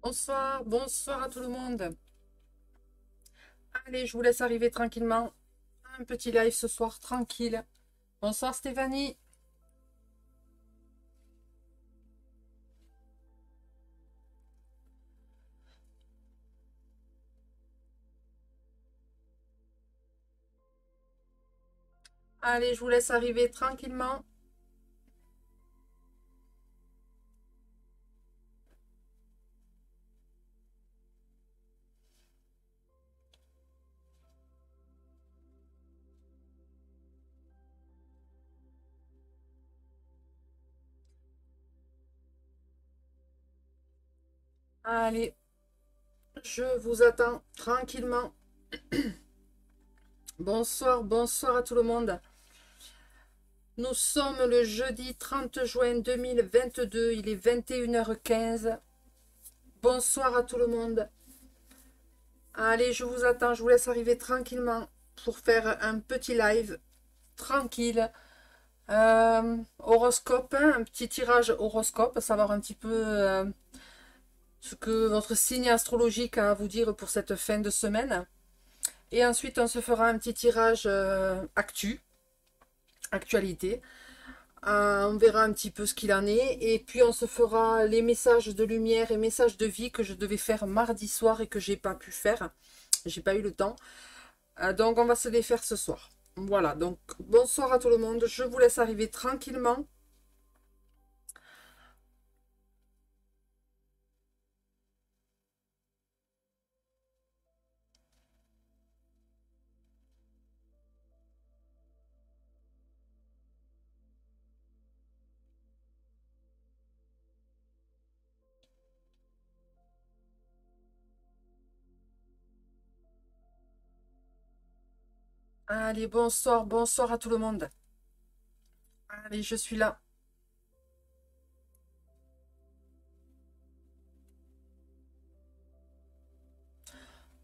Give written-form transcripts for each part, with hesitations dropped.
Bonsoir, bonsoir à tout le monde. Allez, je vous laisse arriver tranquillement. Un petit live ce soir, tranquille. Bonsoir Stéphanie. Allez, je vous laisse arriver tranquillement. Allez, je vous attends tranquillement. Bonsoir, bonsoir à tout le monde. Nous sommes le jeudi 30 juin 2022. Il est 21h15. Bonsoir à tout le monde. Allez, je vous attends. Je vous laisse arriver tranquillement pour faire un petit live tranquille. Horoscope, hein, un petit tirage horoscope, savoir un petit peu ce que votre signe astrologique a à vous dire pour cette fin de semaine. Et ensuite, on se fera un petit tirage actualité. On verra un petit peu ce qu'il en est. Et puis, on se fera les messages de lumière et messages de vie que je devais faire mardi soir et que j'ai pas pu faire. J'ai pas eu le temps. Donc, on va se les faire ce soir. Voilà, donc bonsoir à tout le monde. Je vous laisse arriver tranquillement. Allez, bonsoir, bonsoir à tout le monde. Allez, je suis là.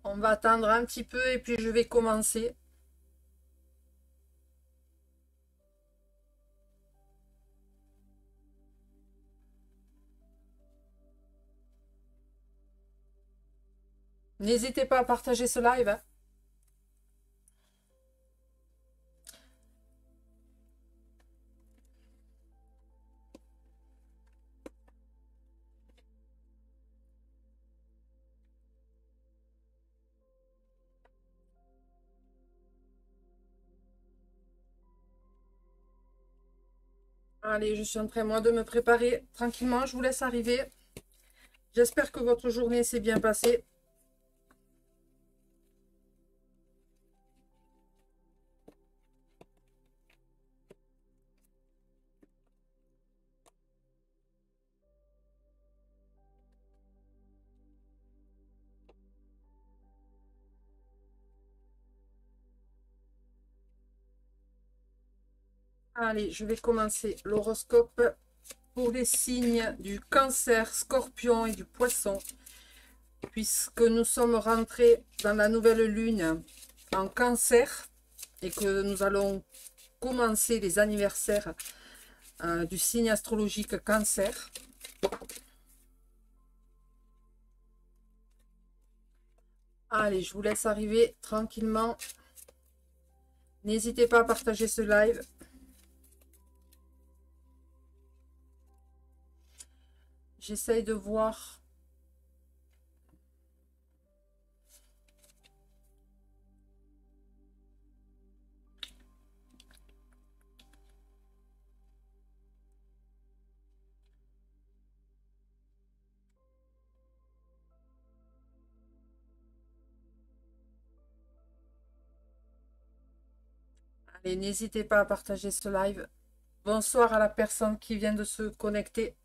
On va attendre un petit peu et puis je vais commencer. N'hésitez pas à partager ce live, hein. Allez, je suis en train, moi, de me préparer tranquillement. Je vous laisse arriver. J'espère que votre journée s'est bien passée. Allez, je vais commencer l'horoscope pour les signes du Cancer, Scorpion et du Poisson, puisque nous sommes rentrés dans la nouvelle lune en Cancer et que nous allons commencer les anniversaires du signe astrologique Cancer. Allez, je vous laisse arriver tranquillement. N'hésitez pas à partager ce live. J'essaye de voir. Allez, n'hésitez pas à partager ce live. Bonsoir à la personne qui vient de se connecter.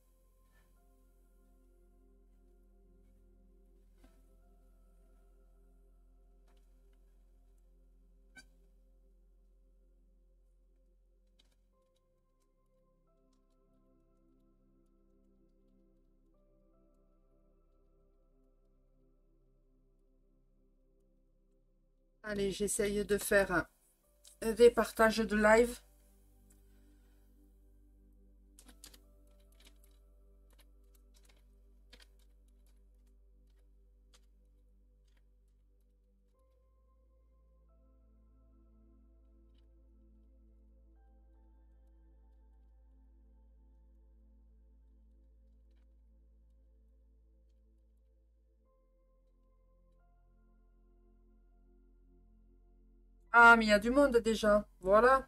Allez, j'essaye de faire des partages de live. Ah, mais il y a du monde déjà. Voilà.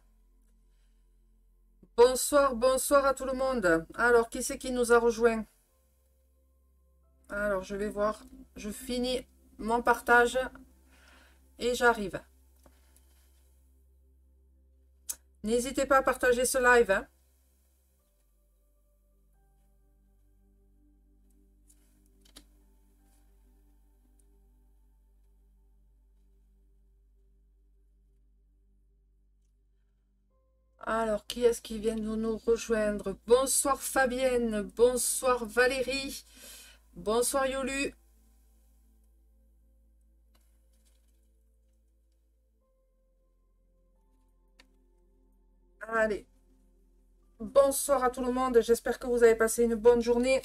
Bonsoir, bonsoir à tout le monde. Alors, qui c'est qui nous a rejoint? Alors, je vais voir. Je finis mon partage et j'arrive. N'hésitez pas à partager ce live, hein. Alors, qui est-ce qui vient de nous rejoindre? Bonsoir Fabienne, bonsoir Valérie, bonsoir Yolu. Allez, bonsoir à tout le monde, j'espère que vous avez passé une bonne journée.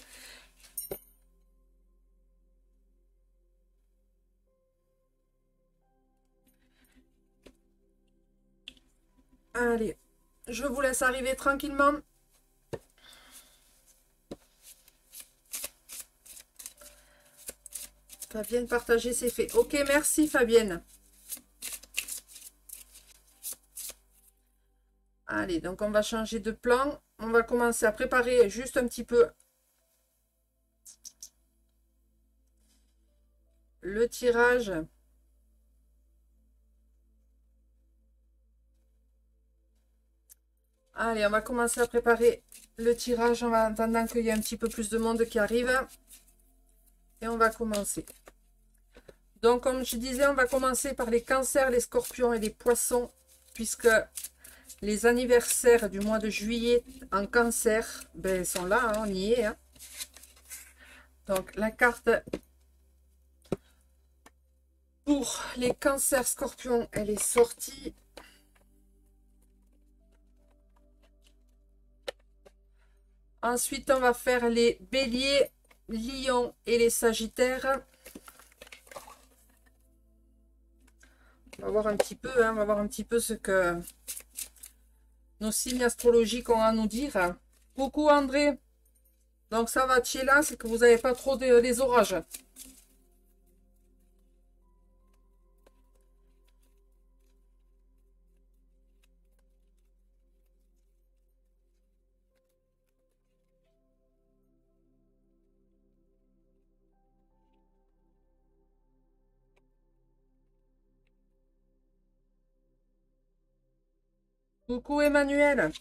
Allez, je vous laisse arriver tranquillement. Fabienne, partager, c'est fait. Ok, merci Fabienne. Allez, donc on va changer de plan. On va commencer à préparer juste un petit peu le tirage. Allez, on va commencer à préparer le tirage en attendant qu'il y ait un petit peu plus de monde qui arrive. Et on va commencer. Donc, comme je disais, on va commencer par les cancers, les scorpions et les poissons, puisque les anniversaires du mois de juillet en cancer, ben, sont là, hein, on y est. Hein. Donc, la carte pour les cancers scorpions, elle est sortie. Ensuite, on va faire les béliers, lions et les sagittaires. On va voir un petit peu, hein, on va voir un petit peu ce que nos signes astrologiques ont à nous dire. Coucou André. Donc ça va, tu es là, c'est que vous n'avez pas trop des orages. Coucou Emmanuel.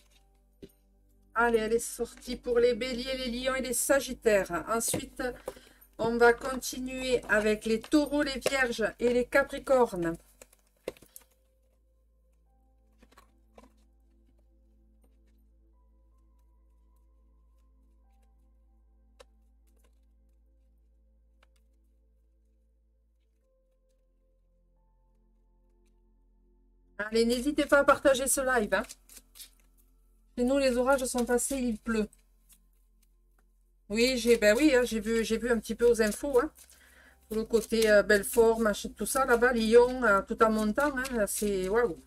Allez, elle est sortie pour les béliers, les lions et les sagittaires. Ensuite, on va continuer avec les taureaux, les vierges et les capricornes. Allez, n'hésitez pas à partager ce live. Hein. Chez nous, les orages sont passés, il pleut. Oui, ben oui, hein, j'ai vu un petit peu aux infos. Hein. Pour le côté Belfort, machin, tout ça là-bas, Lyon, tout en montant, hein, c'est waouh.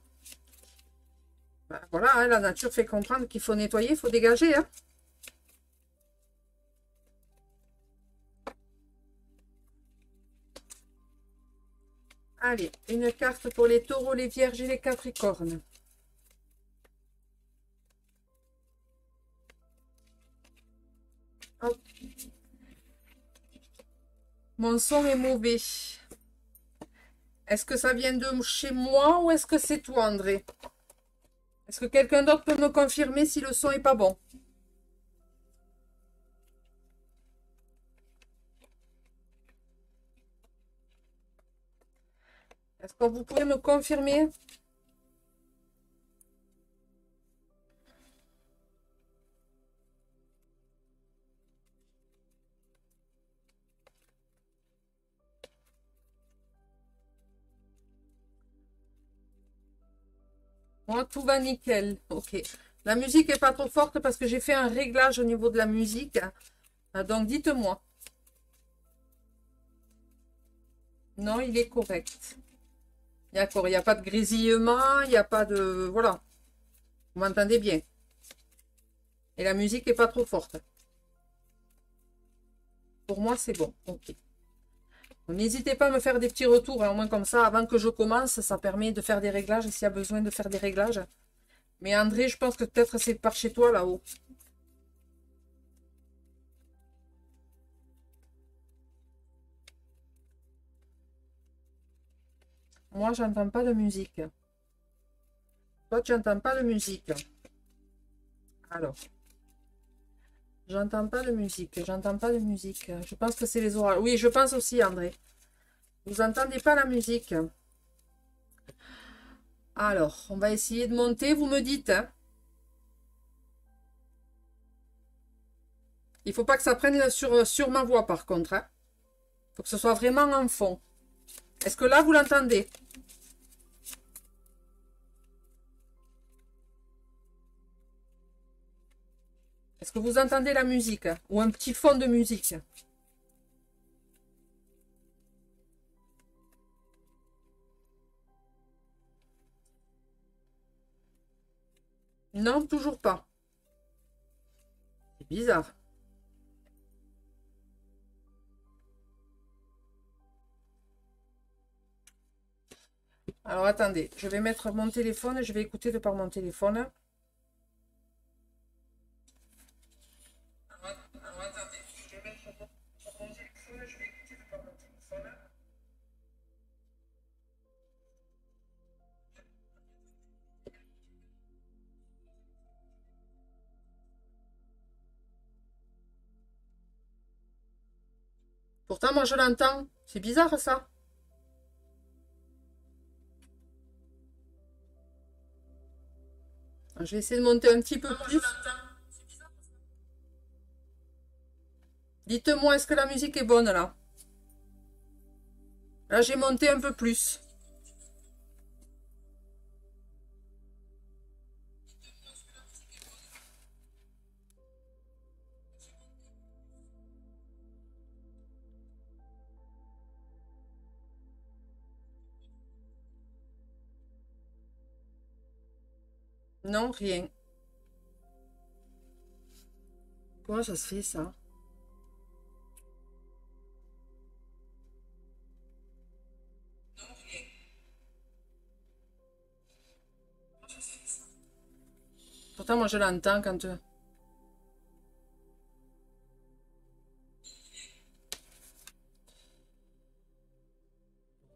Ben, voilà, hein, la nature fait comprendre qu'il faut nettoyer, il faut dégager. Hein. Allez, une carte pour les taureaux, les vierges et les capricornes. Hop. Mon son est mauvais. Est-ce que ça vient de chez moi ou est-ce que c'est toi, André? Est-ce que quelqu'un d'autre peut me confirmer si le son est pas bon? Est-ce que vous pouvez me confirmer? Moi, tout va nickel. Ok. La musique est pas trop forte parce que j'ai fait un réglage au niveau de la musique. Donc, dites-moi. Non, il est correct. D'accord, il n'y a pas de grésillement, il n'y a pas de... Voilà. Vous m'entendez bien. Et la musique n'est pas trop forte. Pour moi, c'est bon. Ok. N'hésitez pas à me faire des petits retours, hein, au moins comme ça, avant que je commence, ça permet de faire des réglages s'il y a besoin de faire des réglages. Mais André, je pense que peut-être c'est par chez toi là-haut. Moi, j'entends pas de musique. Toi, tu n'entends pas de musique. Alors, j'entends pas de musique. J'entends pas de musique. Je pense que c'est les orages. Oui, je pense aussi, André. Vous entendez pas la musique. Alors, on va essayer de monter. Vous me dites, hein. Il faut pas que ça prenne sur ma voix, par contre. Hein. Faut que ce soit vraiment en fond. Est-ce que là, vous l'entendez? Est-ce que vous entendez la musique? Ou un petit fond de musique? Non, toujours pas. C'est bizarre. Alors, attendez. Je vais mettre mon téléphone. Je vais écouter de par mon téléphone. Alors, attendez. Je vais mettre mon téléphone. Je vais écouter de par mon téléphone. Pourtant, moi, je l'entends. C'est bizarre, ça. Je vais essayer de monter un petit peu plus. Dites-moi, est-ce que la musique est bonne, là? Là, j'ai monté un peu plus. Non, rien. Comment ça se fait, ça? Pourtant, moi, je l'entends quand...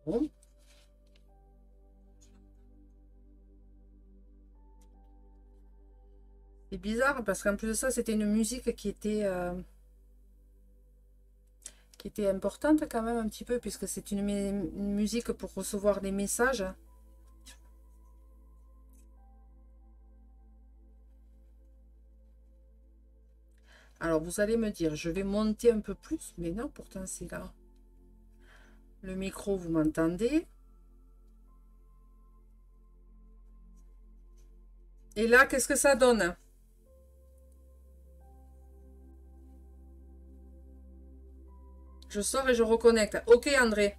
Bon. C'est bizarre, parce qu'en plus de ça, c'était une musique qui était importante quand même un petit peu, puisque c'est une musique pour recevoir des messages. Alors, vous allez me dire, je vais monter un peu plus, mais non, pourtant, c'est là. Le micro, vous m'entendez? Et là, qu'est-ce que ça donne? Je sors et je reconnecte. Ok, André.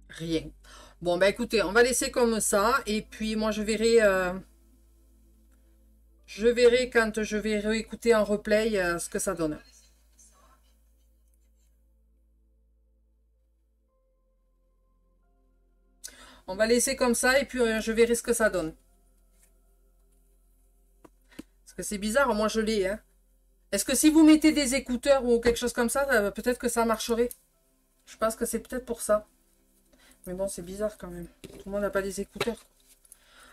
Rien. Bon, bah écoutez, on va laisser comme ça. Et puis, moi, je verrai quand je vais réécouter en replay ce que ça donne. On va laisser comme ça et puis je verrai ce que ça donne. Parce que c'est bizarre, moi je l'ai. Hein. Est-ce que si vous mettez des écouteurs ou quelque chose comme ça, peut-être que ça marcherait? Je pense que c'est peut-être pour ça. Mais bon, c'est bizarre quand même. Tout le monde n'a pas des écouteurs.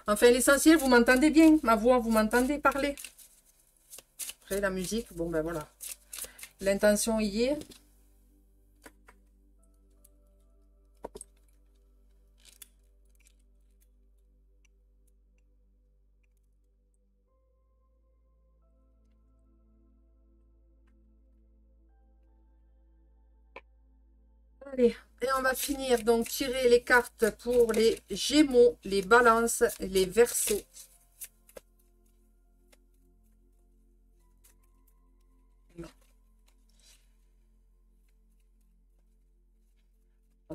Enfin, l'essentiel, vous m'entendez bien. Ma voix, vous m'entendez parler. Après, la musique, bon ben voilà. L'intention y est. Allez, et on va finir donc tirer les cartes pour les Gémeaux, les Balances, les Verseaux.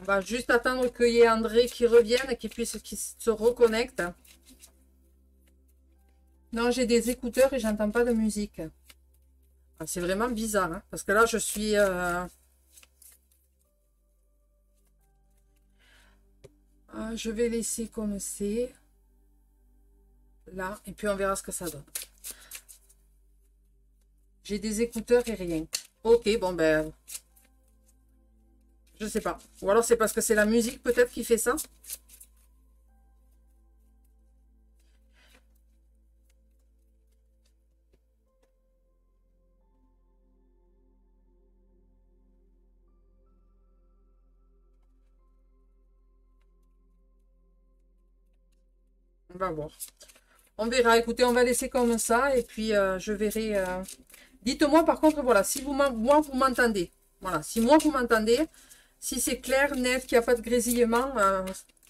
On va juste attendre qu'il y ait André qui revienne, qu'il se reconnecte. Non, j'ai des écouteurs et j'entends pas de musique. Ah, c'est vraiment bizarre, hein, parce que là, je suis... je vais laisser comme c'est. Là, et puis on verra ce que ça donne. J'ai des écouteurs et rien. Ok, bon ben... Je sais pas. Ou alors c'est parce que c'est la musique peut-être qui fait ça. On va voir. On verra. Écoutez, on va laisser comme ça. Et puis je verrai... Dites-moi par contre, voilà, si vous vous m'entendez. Voilà, si moi vous m'entendez, si c'est clair, net, qu'il n'y a pas de grésillement,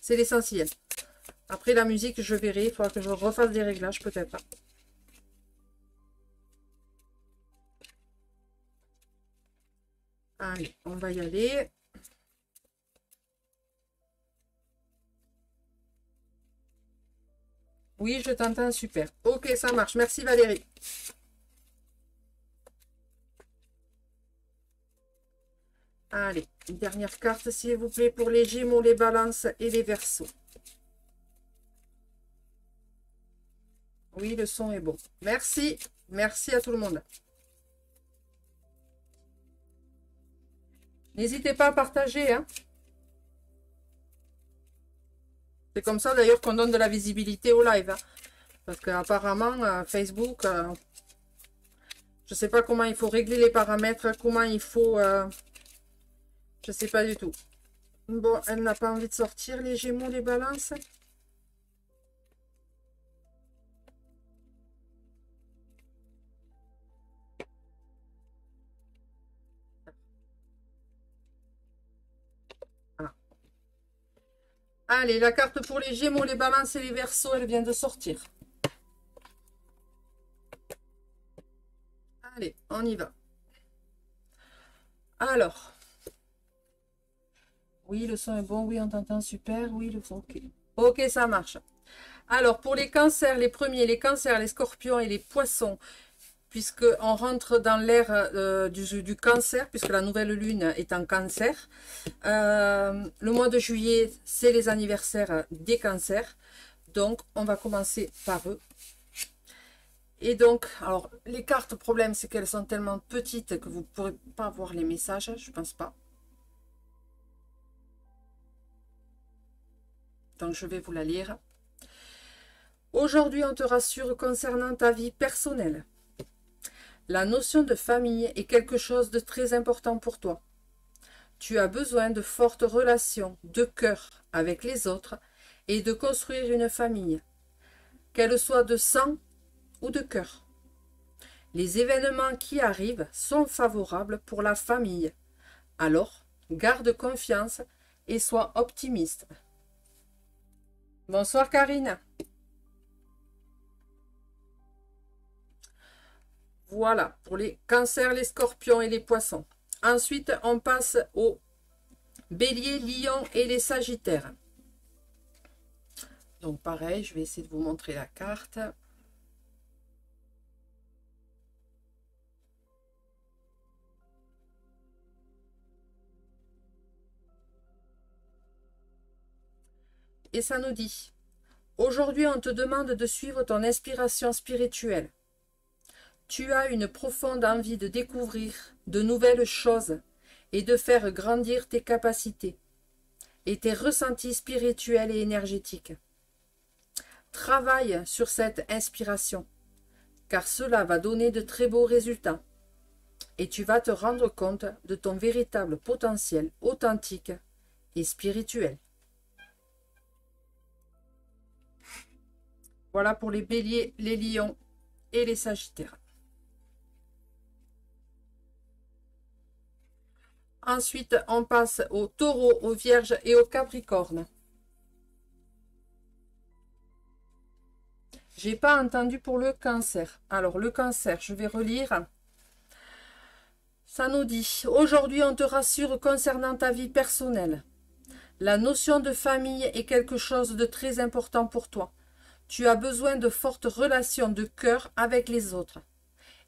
c'est l'essentiel. Après la musique, je verrai. Il faudra que je refasse des réglages peut-être. Allez, on va y aller. Oui, je t'entends, super. Ok, ça marche. Merci Valérie. Allez, une dernière carte, s'il vous plaît, pour les Gémeaux, les Balances et les Verseaux. Oui, le son est bon. Merci. Merci à tout le monde. N'hésitez pas à partager, hein. C'est comme ça, d'ailleurs, qu'on donne de la visibilité au live, hein. Parce qu'apparemment, Facebook, je ne sais pas comment il faut régler les paramètres, comment il faut... je ne sais pas du tout. Bon, elle n'a pas envie de sortir, les Gémeaux, les Balances. Ah. Allez, la carte pour les Gémeaux, les Balances et les Verseaux, elle vient de sortir. Allez, on y va. Alors. Oui, le son est bon. Oui, on t'entend super. Oui, le son, ok. Ok, ça marche. Alors, pour les cancers, les premiers, les cancers, les scorpions et les poissons, puisque on rentre dans l'ère du cancer, puisque la nouvelle lune est en cancer. Le mois de juillet, c'est les anniversaires des cancers. Donc, on va commencer par eux. Et donc, alors, les cartes, le problème, c'est qu'elles sont tellement petites que vous ne pourrez pas voir les messages, je pense pas. Donc, je vais vous la lire. Aujourd'hui, on te rassure concernant ta vie personnelle. La notion de famille est quelque chose de très important pour toi. Tu as besoin de fortes relations de cœur avec les autres et de construire une famille, qu'elle soit de sang ou de cœur. Les événements qui arrivent sont favorables pour la famille. Alors, garde confiance et sois optimiste. Bonsoir Karine. Voilà, pour les cancers, les scorpions et les poissons. Ensuite, on passe aux béliers, lions et les sagittaires. Donc pareil, je vais essayer de vous montrer la carte. Et ça nous dit, aujourd'hui on te demande de suivre ton inspiration spirituelle. Tu as une profonde envie de découvrir de nouvelles choses et de faire grandir tes capacités et tes ressentis spirituels et énergétiques. Travaille sur cette inspiration, car cela va donner de très beaux résultats et tu vas te rendre compte de ton véritable potentiel authentique et spirituel. Voilà pour les béliers, les lions et les sagittaires. Ensuite, on passe aux taureaux, aux vierges et aux capricornes. J'ai pas entendu pour le cancer. Alors, le cancer, je vais relire. Ça nous dit, aujourd'hui, on te rassure concernant ta vie personnelle. La notion de famille est quelque chose de très important pour toi. Tu as besoin de fortes relations de cœur avec les autres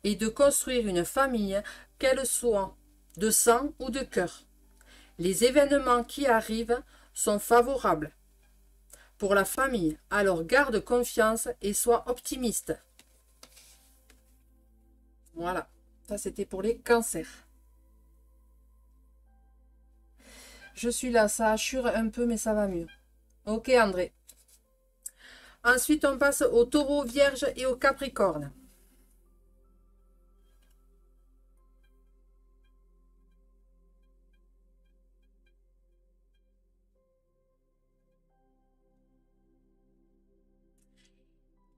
et de construire une famille, qu'elle soit de sang ou de cœur. Les événements qui arrivent sont favorables pour la famille, alors garde confiance et sois optimiste. Voilà, ça c'était pour les cancers. Je suis là, ça assure un peu, mais ça va mieux. Ok, André. Ensuite, on passe au taureau, vierge et au capricorne.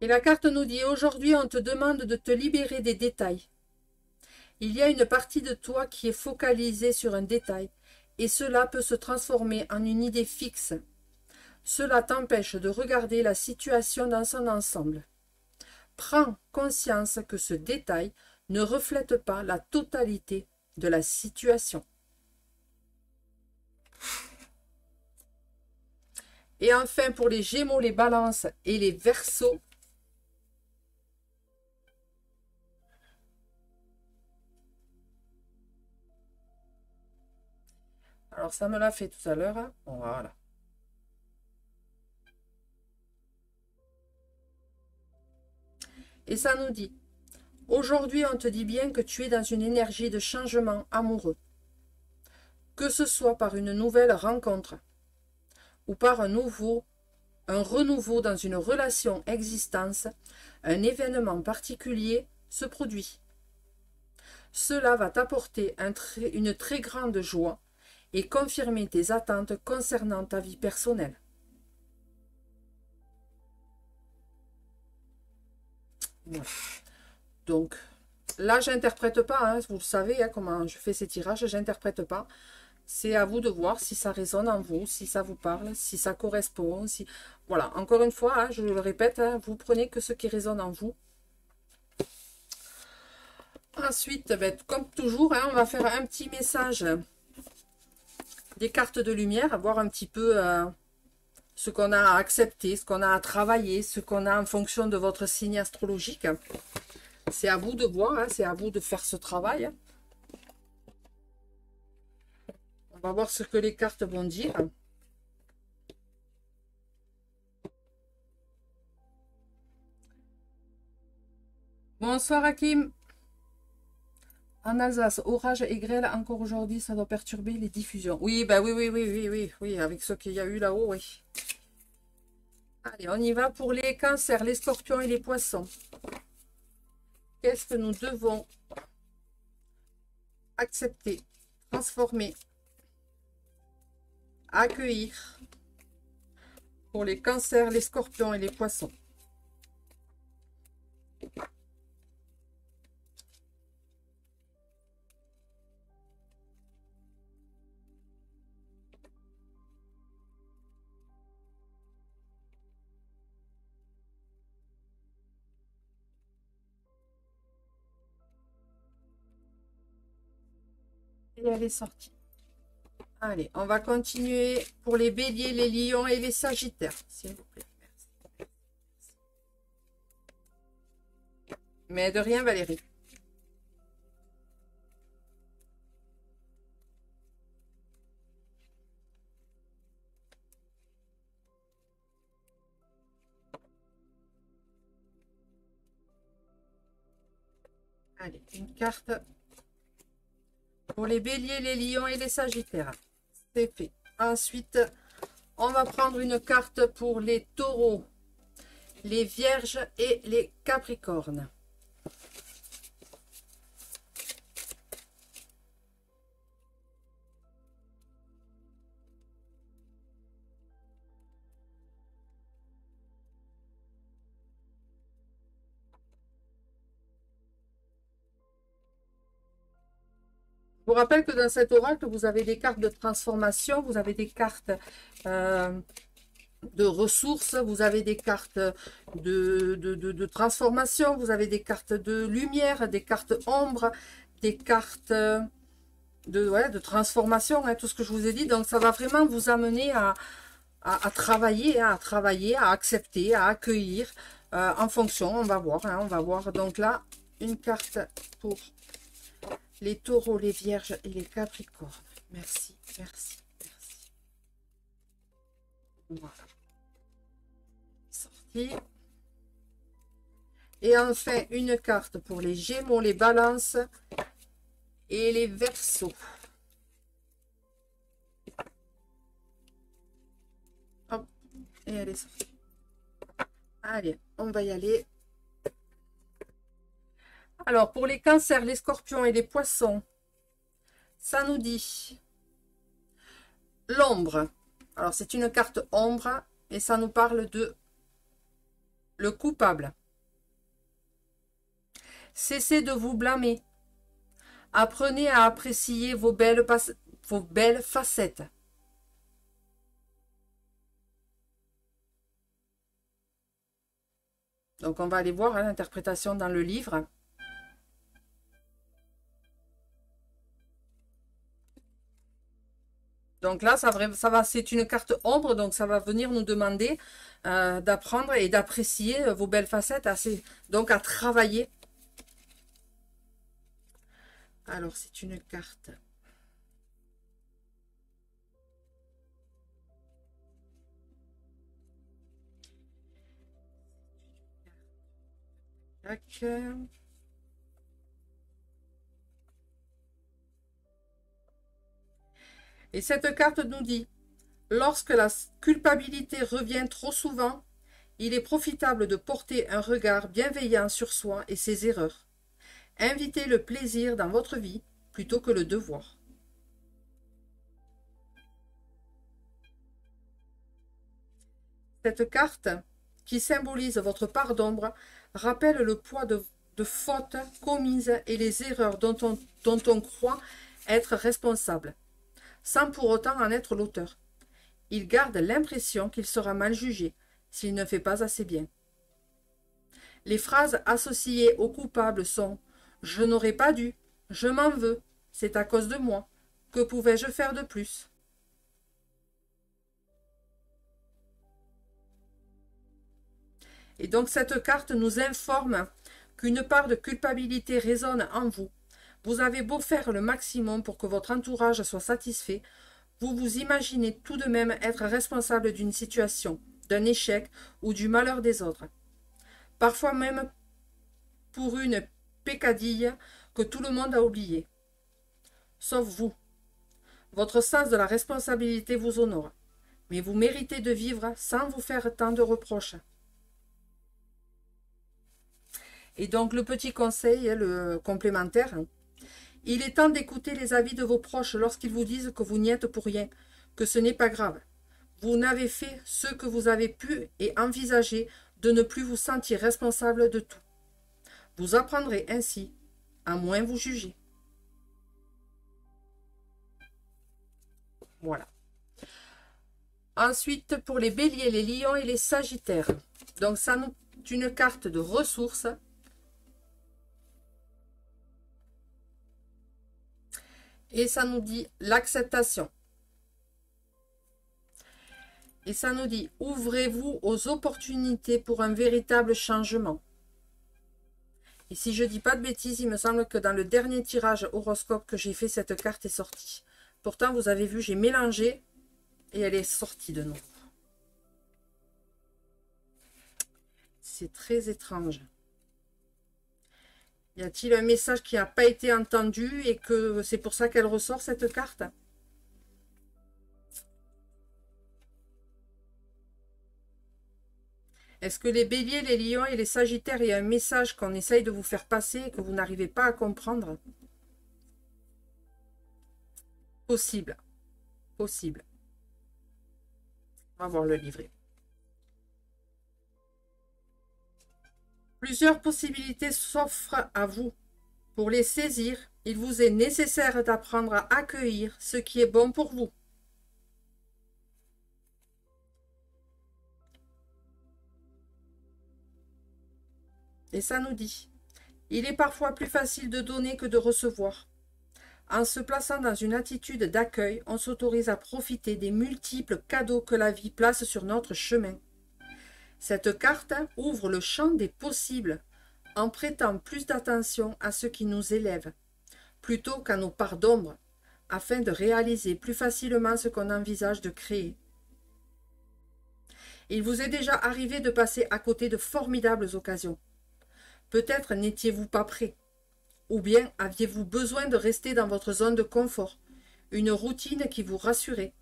Et la carte nous dit, aujourd'hui, on te demande de te libérer des détails. Il y a une partie de toi qui est focalisée sur un détail, et cela peut se transformer en une idée fixe. Cela t'empêche de regarder la situation dans son ensemble. Prends conscience que ce détail ne reflète pas la totalité de la situation. Et enfin, pour les Gémeaux, les Balances et les Verseaux, alors ça me l'a fait tout à l'heure, hein. Voilà. Et ça nous dit, aujourd'hui on te dit bien que tu es dans une énergie de changement amoureux. Que ce soit par une nouvelle rencontre ou par un renouveau dans une relation existence, un événement particulier se produit. Cela va t'apporter une très grande joie et confirmer tes attentes concernant ta vie personnelle. Voilà. Donc, là, j'interprète pas, hein, vous le savez, hein, comment je fais ces tirages, j'interprète pas. C'est à vous de voir si ça résonne en vous, si ça vous parle, si ça correspond. Si... Voilà, encore une fois, hein, je le répète, hein, vous prenez que ce qui résonne en vous. Ensuite, ben, comme toujours, hein, on va faire un petit message des cartes de lumière, voir un petit peu ce qu'on a à accepter, ce qu'on a à travailler, ce qu'on a en fonction de votre signe astrologique. C'est à vous de voir, hein, c'est à vous de faire ce travail. On va voir ce que les cartes vont dire. Bonsoir Hakim. En Alsace, orage et grêle encore aujourd'hui, ça doit perturber les diffusions. Oui, bah oui, avec ce qu'il y a eu là-haut, oui. Allez, on y va pour les cancers, les scorpions et les poissons. Qu'est-ce que nous devons accepter, transformer, accueillir pour les cancers, les scorpions et les poissons? Et elle est sortie. Allez, on va continuer pour les béliers, les lions et les sagittaires, s'il vous plaît. Merci. Mais de rien, Valérie. Allez, une carte pour les béliers, les lions et les sagittaires. C'est fait. Ensuite, on va prendre une carte pour les taureaux, les vierges et les capricornes. Je vous rappelle que dans cet oracle, vous avez des cartes de transformation, vous avez des cartes de ressources, vous avez des cartes de transformation, vous avez des cartes de lumière, des cartes ombre, des cartes ouais, de transformation, hein, tout ce que je vous ai dit. Donc, ça va vraiment vous amener à travailler, hein, à accepter, à accueillir en fonction. On va voir, hein, on va voir. Donc là, une carte pour les taureaux, les vierges et les capricornes. Merci, merci, merci. Voilà. Sorti. Et enfin, une carte pour les gémeaux, les balances et les verseaux. Hop, et elle est sortie. Allez, on va y aller. Alors, pour les cancers, les scorpions et les poissons, ça nous dit l'ombre. Alors, c'est une carte ombre et ça nous parle de le coupable. Cessez de vous blâmer. Apprenez à apprécier vos belles facettes. Donc, on va aller voir hein, l'interprétation dans le livre. Donc là, ça va, c'est une carte ombre, donc ça va venir nous demander d'apprendre et d'apprécier vos belles facettes, donc à travailler. Alors, c'est une carte. Tac. Et cette carte nous dit, lorsque la culpabilité revient trop souvent, il est profitable de porter un regard bienveillant sur soi et ses erreurs. Invitez le plaisir dans votre vie plutôt que le devoir. Cette carte, qui symbolise votre part d'ombre, rappelle le poids de fautes commises et les erreurs dont on croit être responsable, sans pour autant en être l'auteur. Il garde l'impression qu'il sera mal jugé s'il ne fait pas assez bien. Les phrases associées au coupable sont « Je n'aurais pas dû »,« Je m'en veux »,« C'est à cause de moi »,« Que pouvais-je faire de plus ?» Et donc cette carte nous informe qu'une part de culpabilité résonne en vous. Vous avez beau faire le maximum pour que votre entourage soit satisfait, vous vous imaginez tout de même être responsable d'une situation, d'un échec ou du malheur des autres. Parfois même pour une peccadille que tout le monde a oubliée. Sauf vous. Votre sens de la responsabilité vous honore, mais vous méritez de vivre sans vous faire tant de reproches. Et donc le petit conseil, le complémentaire, il est temps d'écouter les avis de vos proches lorsqu'ils vous disent que vous n'y êtes pour rien, que ce n'est pas grave. Vous n'avez fait ce que vous avez pu et envisagez de ne plus vous sentir responsable de tout. Vous apprendrez ainsi à moins vous juger. Voilà. Ensuite, pour les béliers, les lions et les sagittaires. Donc, ça nous est une carte de ressources. Et ça nous dit l'acceptation. Et ça nous dit, ouvrez-vous aux opportunités pour un véritable changement. Et si je ne dis pas de bêtises, il me semble que dans le dernier tirage horoscope que j'ai fait, cette carte est sortie. Pourtant, vous avez vu, j'ai mélangé et elle est sortie de nouveau. C'est très étrange. Y a-t-il un message qui n'a pas été entendu et que c'est pour ça qu'elle ressort cette carte ? Est-ce que les béliers, les lions et les sagittaires, il y a un message qu'on essaye de vous faire passer et que vous n'arrivez pas à comprendre ? Possible. Possible. On va voir le livret. Plusieurs possibilités s'offrent à vous. Pour les saisir, il vous est nécessaire d'apprendre à accueillir ce qui est bon pour vous. Et ça nous dit, il est parfois plus facile de donner que de recevoir. En se plaçant dans une attitude d'accueil, on s'autorise à profiter des multiples cadeaux que la vie place sur notre chemin. Cette carte ouvre le champ des possibles en prêtant plus d'attention à ce qui nous élève, plutôt qu'à nos parts d'ombre, afin de réaliser plus facilement ce qu'on envisage de créer. Il vous est déjà arrivé de passer à côté de formidables occasions. Peut-être n'étiez-vous pas prêt, ou bien aviez-vous besoin de rester dans votre zone de confort, une routine qui vous rassurait.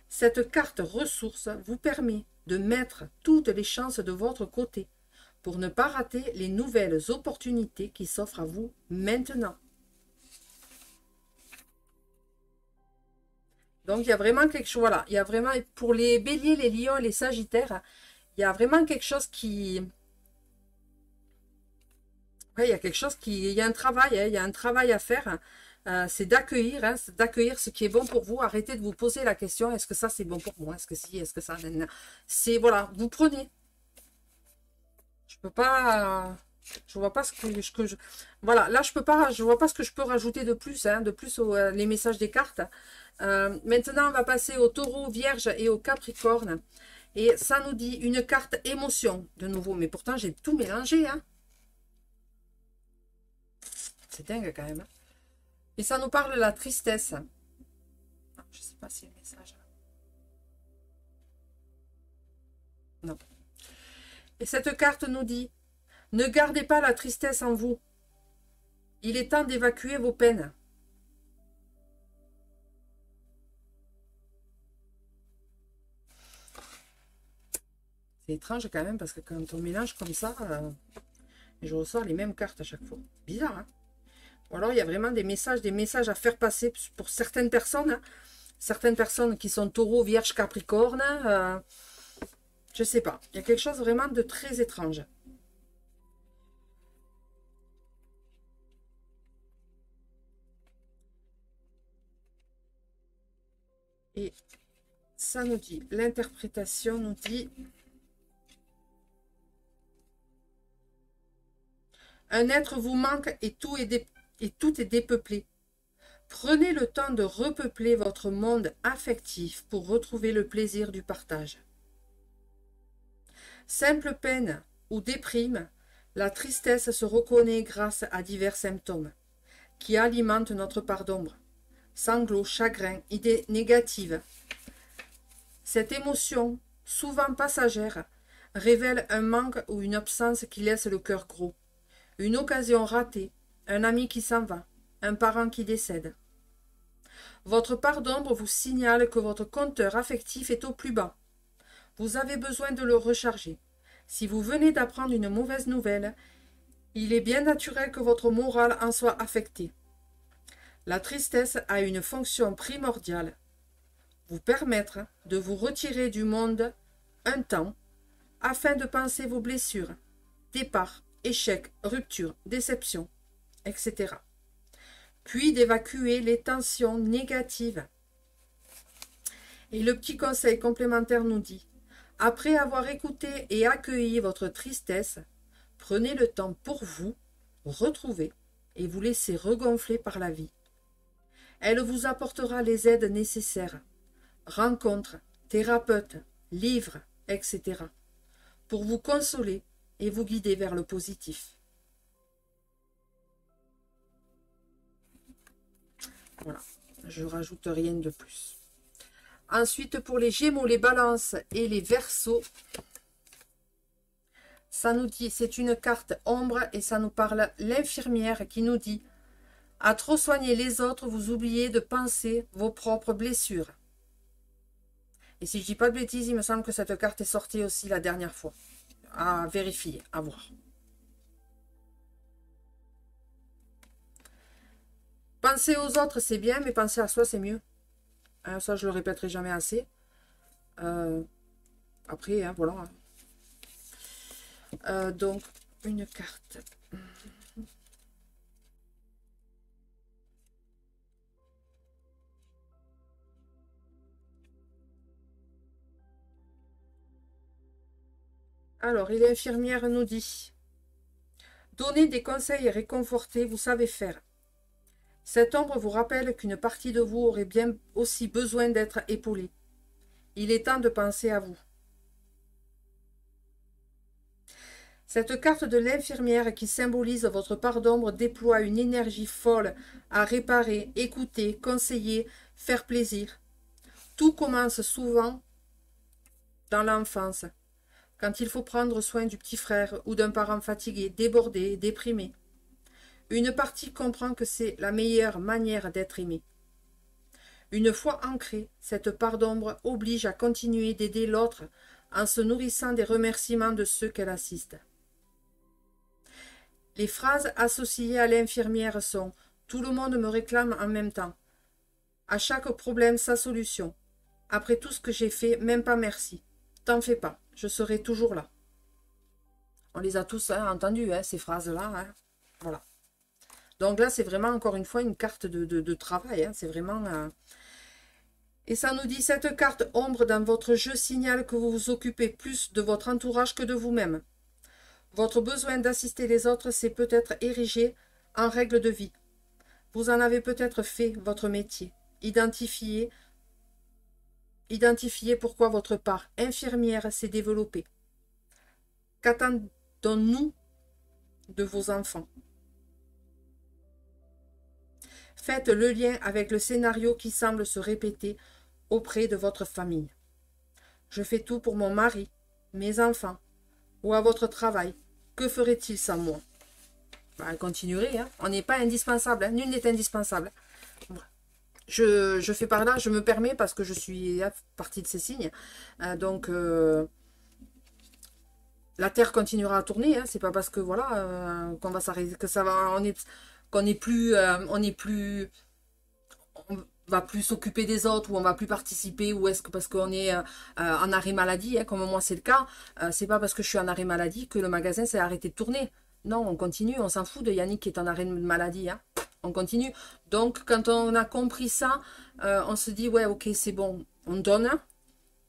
Cette carte ressource vous permet de mettre toutes les chances de votre côté pour ne pas rater les nouvelles opportunités qui s'offrent à vous maintenant. Donc, il y a vraiment quelque chose, voilà, il y a vraiment, pour les béliers, les lions et les sagittaires, il y a vraiment quelque chose qui... Ouais, il y a quelque chose qui... Il y a un travail, hein, il y a un travail à faire. C'est d'accueillir, hein, c'est d'accueillir ce qui est bon pour vous. Arrêtez de vous poser la question, est-ce que ça c'est bon pour moi? Est-ce que si? Est-ce que ça? C'est, voilà, vous prenez. Je peux pas... Je vois pas ce que je... Voilà, là je peux pas, je vois pas ce que je peux rajouter de plus, hein, de plus les messages des cartes. Maintenant, on va passer au taureau, vierge et au capricorne. Et ça nous dit une carte émotion, de nouveau. Mais pourtant, j'ai tout mélangé. Hein. C'est dingue quand même. Hein. Et ça nous parle de la tristesse. Non, je sais pas si le message... Non. Et cette carte nous dit, ne gardez pas la tristesse en vous. Il est temps d'évacuer vos peines. C'est étrange quand même parce que quand on mélange comme ça, je ressors les mêmes cartes à chaque fois. Bizarre, hein? Ou alors il y a vraiment des messages à faire passer pour certaines personnes. Hein. Certaines personnes qui sont taureau, vierge, capricorne. Je sais pas. Il y a quelque chose vraiment de très étrange. Et ça nous dit, l'interprétation nous dit... Un être vous manque et tout est dépeuplé. Prenez le temps de repeupler votre monde affectif pour retrouver le plaisir du partage. Simple peine ou déprime, la tristesse se reconnaît grâce à divers symptômes qui alimentent notre part d'ombre. Sanglots, chagrins, idées négatives. Cette émotion, souvent passagère, révèle un manque ou une absence qui laisse le cœur gros. Une occasion ratée, un ami qui s'en va, un parent qui décède. Votre part d'ombre vous signale que votre compteur affectif est au plus bas. Vous avez besoin de le recharger. Si vous venez d'apprendre une mauvaise nouvelle, il est bien naturel que votre morale en soit affectée. La tristesse a une fonction primordiale. Vous permettre de vous retirer du monde un temps afin de penser vos blessures, départs, échecs, ruptures, déceptions, etc. Puis d'évacuer les tensions négatives. Et le petit conseil complémentaire nous dit, après avoir écouté et accueilli votre tristesse, prenez le temps pour vous retrouver et vous laisser regonfler par la vie. Elle vous apportera les aides nécessaires, rencontres, thérapeutes, livres, etc. pour vous consoler et vous guider vers le positif. Voilà, je ne rajoute rien de plus. Ensuite, pour les Gémeaux, les Balances et les Verseaux, ça nous dit, c'est une carte ombre et ça nous parle l'infirmière qui nous dit « À trop soigner les autres, vous oubliez de penser vos propres blessures. » Et si je ne dis pas de bêtises, il me semble que cette carte est sortie aussi la dernière fois. À vérifier, à voir. Penser aux autres, c'est bien, mais penser à soi, c'est mieux. Hein, ça, je le répéterai jamais assez. Après, hein, voilà. Donc, une carte. Alors, et l'infirmière nous dit, donnez des conseils et réconforter, vous savez faire. Cette ombre vous rappelle qu'une partie de vous aurait bien aussi besoin d'être épaulée. Il est temps de penser à vous. Cette carte de l'infirmière qui symbolise votre part d'ombre déploie une énergie folle à réparer, écouter, conseiller, faire plaisir. Tout commence souvent dans l'enfance, quand il faut prendre soin du petit frère ou d'un parent fatigué, débordé, déprimé. Une partie comprend que c'est la meilleure manière d'être aimé. Une fois ancrée, cette part d'ombre oblige à continuer d'aider l'autre en se nourrissant des remerciements de ceux qu'elle assiste. Les phrases associées à l'infirmière sont « Tout le monde me réclame en même temps ». À chaque problème, sa solution. Après tout ce que j'ai fait, même pas merci. T'en fais pas, je serai toujours là. On les a tous entendues, ces phrases-là. Voilà. Donc là, c'est vraiment, encore une fois, une carte de travail. C'est vraiment... Et ça nous dit, cette carte ombre dans votre jeu signale que vous vous occupez plus de votre entourage que de vous-même. Votre besoin d'assister les autres s'est peut-être érigé en règle de vie. Vous en avez peut-être fait votre métier. Identifiez pourquoi votre part infirmière s'est développée. Qu'attendons-nous de vos enfants? Faites le lien avec le scénario qui semble se répéter auprès de votre famille. Je fais tout pour mon mari, mes enfants, ou à votre travail. Que ferait-il sans moi? Continuerai, on n'est pas indispensable, nul n'est indispensable. Je fais par là, je me permets parce que je suis partie de ces signes. Donc, la Terre continuera à tourner, c'est pas parce que voilà, qu'on va s'arrêter, que ça va, on va plus s'occuper des autres, ou on va plus participer, ou est-ce que parce qu'on est en arrêt maladie, comme moi c'est le cas, c'est pas parce que je suis en arrêt maladie que le magasin s'est arrêté de tourner. Non, on continue, on s'en fout de Yannick qui est en arrêt de maladie, on continue. Donc quand on a compris ça, on se dit ouais ok c'est bon, on donne,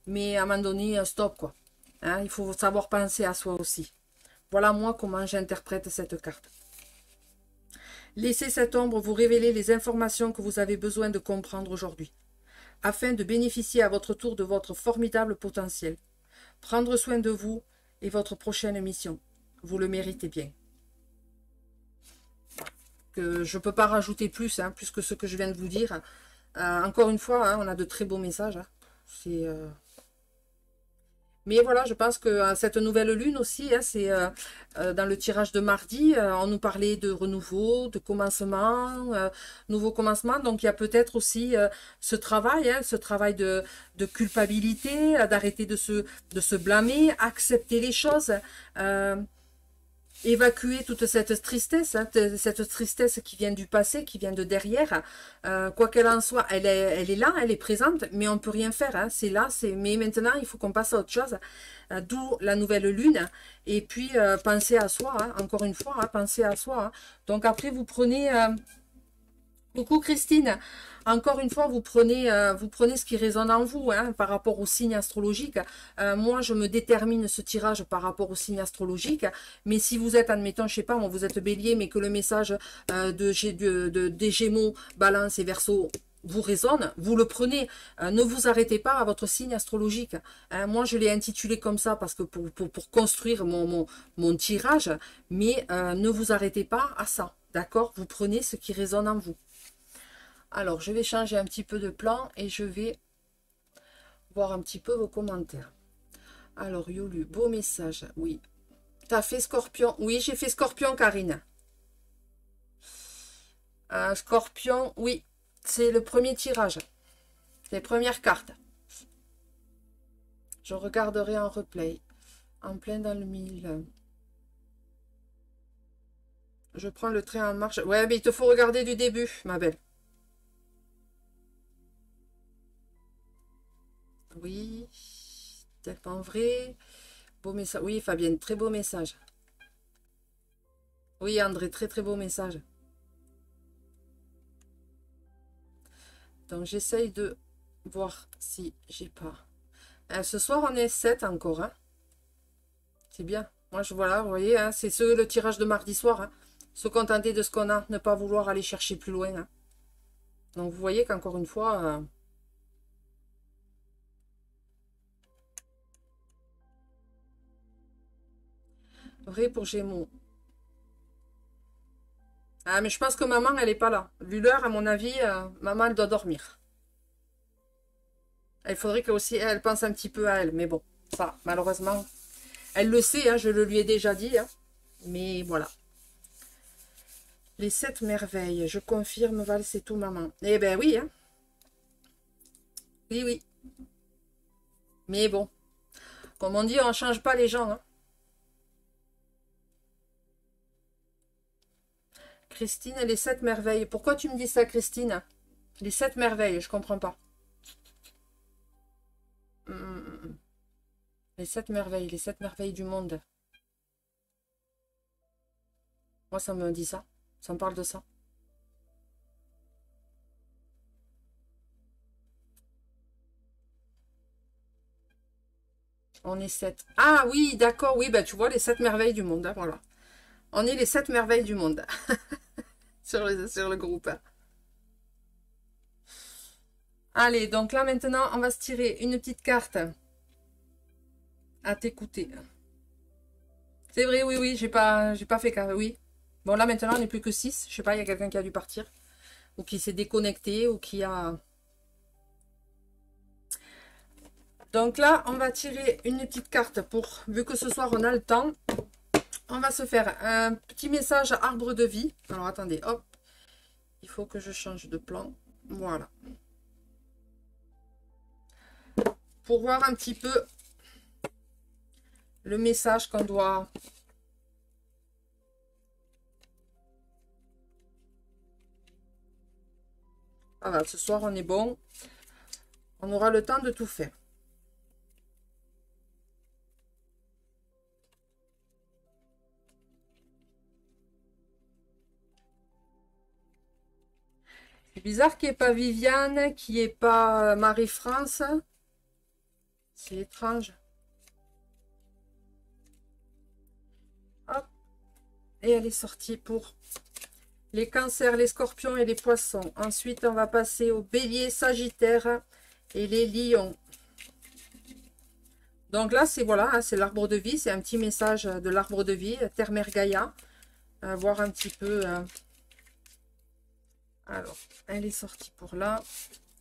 mais à un moment donné stop quoi. Il faut savoir penser à soi aussi. Voilà moi comment j'interprète cette carte. Laissez cette ombre vous révéler les informations que vous avez besoin de comprendre aujourd'hui, afin de bénéficier à votre tour de votre formidable potentiel. Prendre soin de vous est votre prochaine mission. Vous le méritez bien. Je ne peux pas rajouter plus, plus que ce que je viens de vous dire. Encore une fois, on a de très beaux messages. Mais voilà, je pense que cette nouvelle lune aussi, c'est dans le tirage de mardi, on nous parlait de renouveau, de commencement, nouveau commencement. Donc il y a peut-être aussi ce travail de culpabilité, d'arrêter de se blâmer, accepter les choses, évacuer toute cette tristesse qui vient du passé, qui vient de derrière. Quoi qu'elle en soit, elle est là, elle est présente, mais on ne peut rien faire. C'est là, mais maintenant, il faut qu'on passe à autre chose. D'où la nouvelle lune. Et puis, pensez à soi, encore une fois, pensez à soi. Donc après, vous prenez... Coucou Christine, encore une fois, vous prenez ce qui résonne en vous par rapport au signe astrologique. Moi, je me détermine ce tirage par rapport au signe astrologique. Mais si vous êtes, admettons, je sais pas, moi, vous êtes bélier, mais que le message des Gémeaux, Balance et Verseau vous résonne, vous le prenez. Ne vous arrêtez pas à votre signe astrologique. Moi, je l'ai intitulé comme ça parce que pour construire mon tirage, mais ne vous arrêtez pas à ça. D'accord? Vous prenez ce qui résonne en vous. Alors, je vais changer un petit peu de plan et je vais voir un petit peu vos commentaires. Alors, Yolu, beau message, oui. T'as fait Scorpion? Oui, j'ai fait Scorpion, Karine. Scorpion, oui. C'est le premier tirage. Les premières cartes. Je regarderai en replay. En plein dans le mille. Je prends le train en marche. Ouais, mais il te faut regarder du début, ma belle. Oui, tellement vrai. Beau message. Oui, Fabienne, très beau message. Oui, André, très très beau message. Donc, j'essaye de voir si j'ai pas. Ce soir, on est 7 encore. C'est bien. Moi, voilà, vous voyez, c'est le tirage de mardi soir. Se contenter de ce qu'on a, ne pas vouloir aller chercher plus loin. Donc vous voyez qu'encore une fois, vrai pour Gémeaux. Ah, mais je pense que maman, elle est pas là. Vu l'heure, à mon avis, maman, elle doit dormir. Il faudrait que aussi elle pense un petit peu à elle. Mais bon, ça, malheureusement, elle le sait, hein, je le lui ai déjà dit. Hein, mais voilà. Les 7 merveilles, je confirme, Val, c'est tout, maman. Eh ben oui, hein. Oui, oui. Mais bon, comme on dit, on ne change pas les gens. Hein. Christine, les 7 merveilles. Pourquoi tu me dis ça, Christine? Les 7 merveilles, je comprends pas. Les 7 merveilles du monde. Moi, ça me dit ça. Ça me parle de ça. On est 7. Ah oui, d'accord, oui, bah tu vois, les 7 merveilles du monde, hein, voilà. On est les 7 merveilles du monde sur le groupe. Allez, donc là maintenant, on va se tirer une petite carte à t'écouter. C'est vrai, oui, oui, j'ai pas fait carte, oui. Bon, là maintenant, on n'est plus que 6. Je sais pas, il y a quelqu'un qui a dû partir. Ou qui s'est déconnecté, ou qui a... Donc là, on va tirer une petite carte pour, vu que ce soir on a le temps, on va se faire un petit message arbre de vie. Alors attendez, hop, il faut que je change de plan. Voilà. Pour voir un petit peu le message qu'on doit... Ah va, ce soir on est bon. On aura le temps de tout faire. C'est bizarre qu'il n'y ait pas Viviane, qu'il n'y ait pas Marie-France. C'est étrange. Hop. Et elle est sortie pour les cancers, les scorpions et les poissons. Ensuite, on va passer aux béliers, sagittaires et les lions. Donc là, c'est voilà, hein, c'est l'arbre de vie. C'est un petit message de l'arbre de vie, Terre Mère Gaïa. Voir un petit peu... Alors, elle est sortie pour là.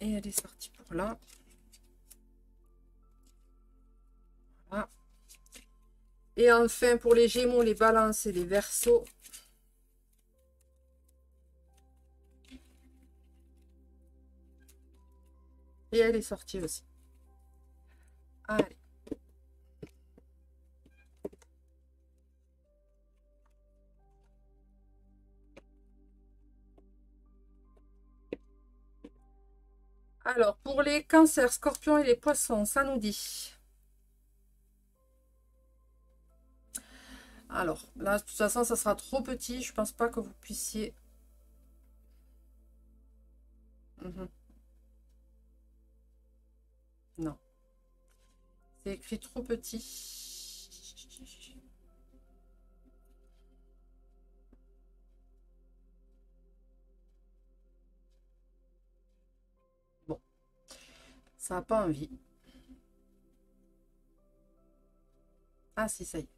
Et elle est sortie pour là. Voilà. Et enfin, pour les gémeaux, les balances et les verseaux. Et elle est sortie aussi. Allez. Alors, pour les cancers, scorpions et les poissons, ça nous dit... Alors, là, de toute façon, ça sera trop petit. Je pense pas que vous puissiez... Non. C'est écrit trop petit. Bon. Ça n'a pas envie. Ah si, ça y est.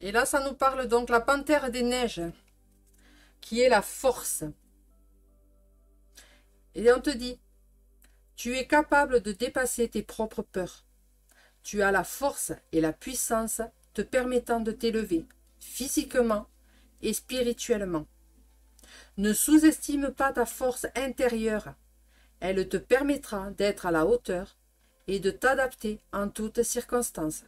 Et là, ça nous parle donc la panthère des neiges, qui est la force. Et on te dit, tu es capable de dépasser tes propres peurs. Tu as la force et la puissance te permettant de t'élever physiquement et spirituellement. Ne sous-estime pas ta force intérieure. Elle te permettra d'être à la hauteur et de t'adapter en toutes circonstances.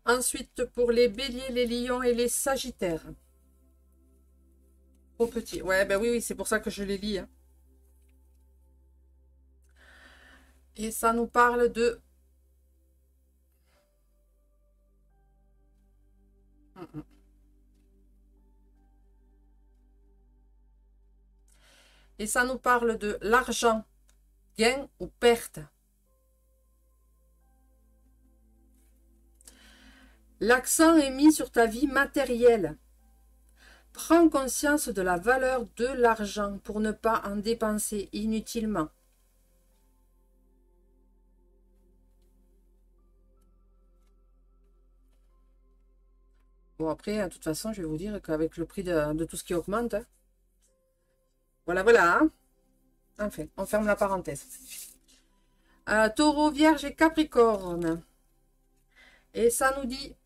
Ensuite, pour les béliers, les lions et les sagittaires. Trop petit. Ouais, ben oui, oui, c'est pour ça que je les lis. Hein. Et ça nous parle de... Et ça nous parle de l'argent, gain ou perte. L'accent est mis sur ta vie matérielle. Prends conscience de la valeur de l'argent pour ne pas en dépenser inutilement. Bon, après, de toute façon, je vais vous dire qu'avec le prix de tout ce qui augmente, hein, voilà, voilà. Hein. Enfin, on ferme la parenthèse. Taureau, Vierge et Capricorne. Et ça nous dit...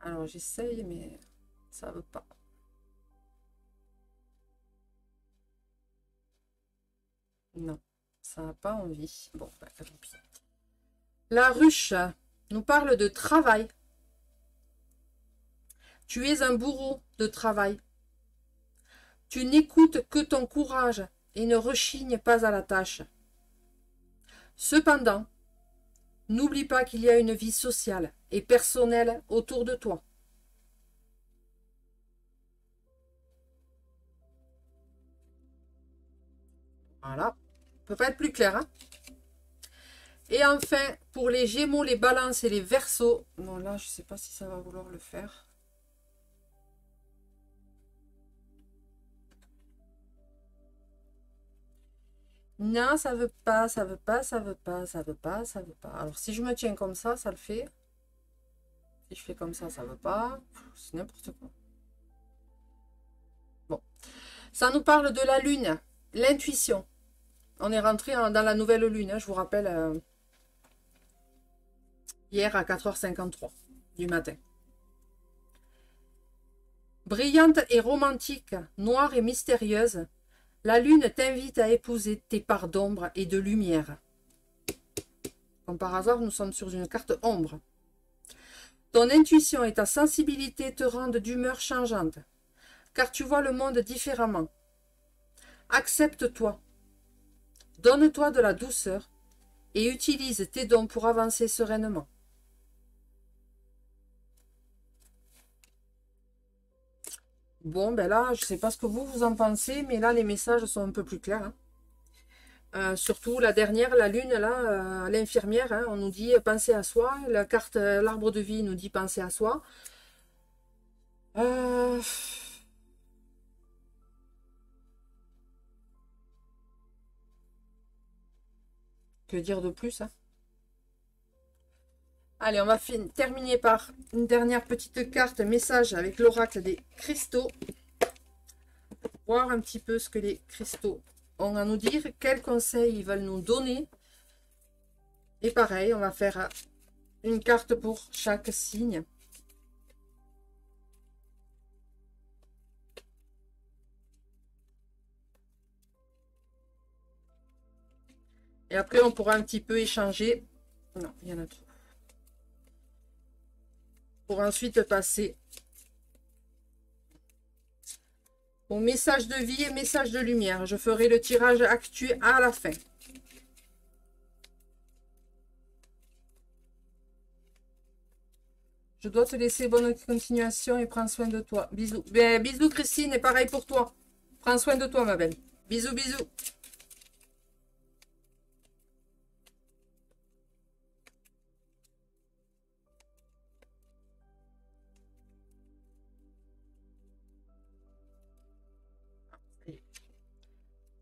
Alors, j'essaye, mais ça ne veut pas. Non, ça n'a pas envie. Bon, bah, tant pis. La ruche nous parle de travail. Tu es un bourreau de travail. Tu n'écoutes que ton courage et ne rechignes pas à la tâche. Cependant, n'oublie pas qu'il y a une vie sociale et personnelle autour de toi. Voilà. Peut pas être plus clair. Hein. Et enfin, pour les Gémeaux, les Balances et les Verseaux. Non, là, je ne sais pas si ça va vouloir le faire. Non, ça veut pas, ça veut pas, ça veut pas, ça veut pas, ça veut pas. Alors, si je me tiens comme ça le fait. Si je fais comme ça veut pas. C'est n'importe quoi. Bon. Ça nous parle de la lune, l'intuition. On est rentré dans la nouvelle lune, hein, je vous rappelle, hier à 4h53 du matin. Brillante et romantique, noire et mystérieuse, la lune t'invite à épouser tes parts d'ombre et de lumière. Comme par hasard, nous sommes sur une carte ombre. Ton intuition et ta sensibilité te rendent d'humeur changeante, car tu vois le monde différemment. Accepte-toi, donne-toi de la douceur et utilise tes dons pour avancer sereinement. Bon, ben là, je ne sais pas ce que vous en pensez, mais là, les messages sont un peu plus clairs. Hein. Surtout la dernière, la lune, là, l'infirmière, hein, on nous dit penser à soi. La carte, l'arbre de vie nous dit penser à soi. Que dire de plus hein. Allez, on va terminer par une dernière petite carte message avec l'oracle des cristaux. Voir un petit peu ce que les cristaux ont à nous dire, quels conseils ils veulent nous donner. Et pareil, on va faire une carte pour chaque signe. Et après, on pourra un petit peu échanger. Non, il y en a trop. Pour ensuite passer au message de vie et message de lumière. Je ferai le tirage actuel à la fin. Je dois te laisser, bonne continuation et prends soin de toi. Bisous. Ben, bisous Christine et pareil pour toi. Prends soin de toi ma belle. Bisous, bisous.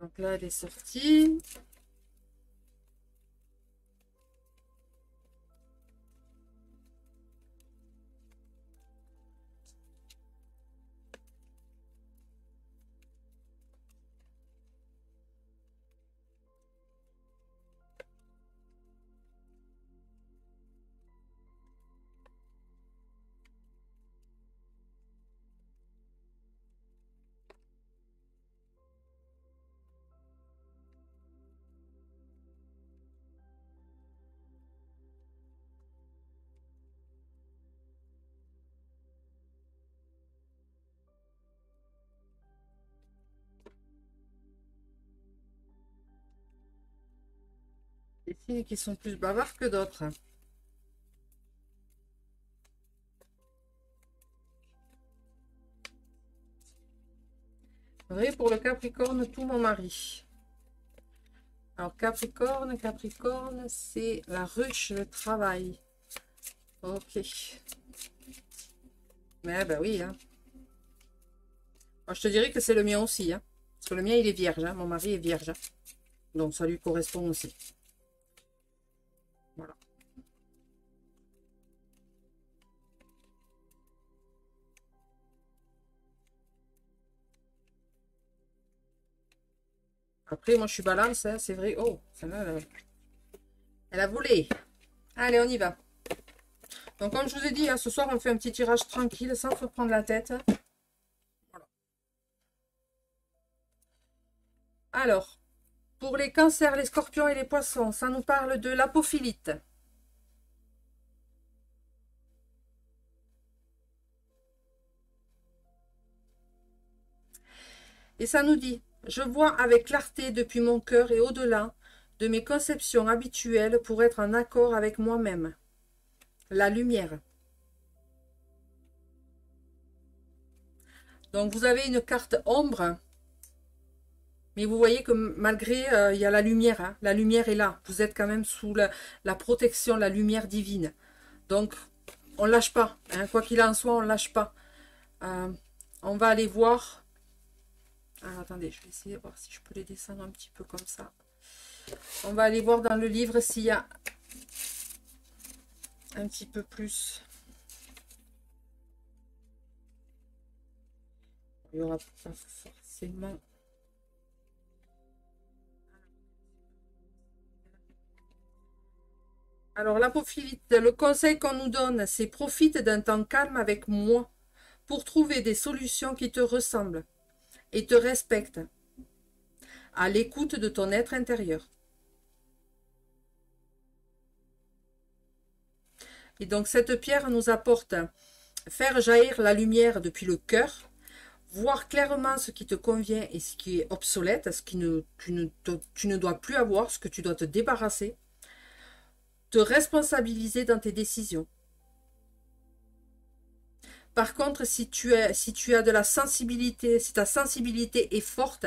Donc là, elle est sortie. Des signes qui sont plus bavards que d'autres. Vrai pour le Capricorne, tout mon mari. Alors, Capricorne, Capricorne, c'est la ruche, le travail. Ok. Mais ben oui, hein. Moi, je te dirais que c'est le mien aussi, hein. Parce que le mien, il est vierge, hein. Mon mari est vierge, hein. Donc, ça lui correspond aussi. Voilà. Après, moi, je suis balance, hein, c'est vrai. Oh, celle-là, elle a volé. Allez, on y va. Donc, comme je vous ai dit, hein, ce soir, on fait un petit tirage tranquille, sans se prendre la tête. Voilà. Alors, pour les cancers, les scorpions et les poissons, ça nous parle de l'apophilite. Et ça nous dit, je vois avec clarté depuis mon cœur et au-delà de mes conceptions habituelles pour être en accord avec moi-même. La lumière. Donc vous avez une carte ombre, mais vous voyez que malgré, il y a la lumière, hein. La lumière est là. Vous êtes quand même sous la protection, la lumière divine. Donc, on ne lâche pas, hein. Quoi qu'il en soit, on ne lâche pas. On va aller voir. Alors, attendez, je vais essayer de voir si je peux les descendre un petit peu comme ça. On va aller voir dans le livre s'il y a un petit peu plus. Il n'y aura pas forcément. Alors, l'apophilite, le conseil qu'on nous donne, c'est profite d'un temps calme avec moi pour trouver des solutions qui te ressemblent et te respectent, à l'écoute de ton être intérieur. Et donc, cette pierre nous apporte faire jaillir la lumière depuis le cœur, voir clairement ce qui te convient et ce qui est obsolète, ce que tu ne dois plus avoir, ce que tu dois te débarrasser, te responsabiliser dans tes décisions. Par contre, si tu as de la sensibilité, si ta sensibilité est forte,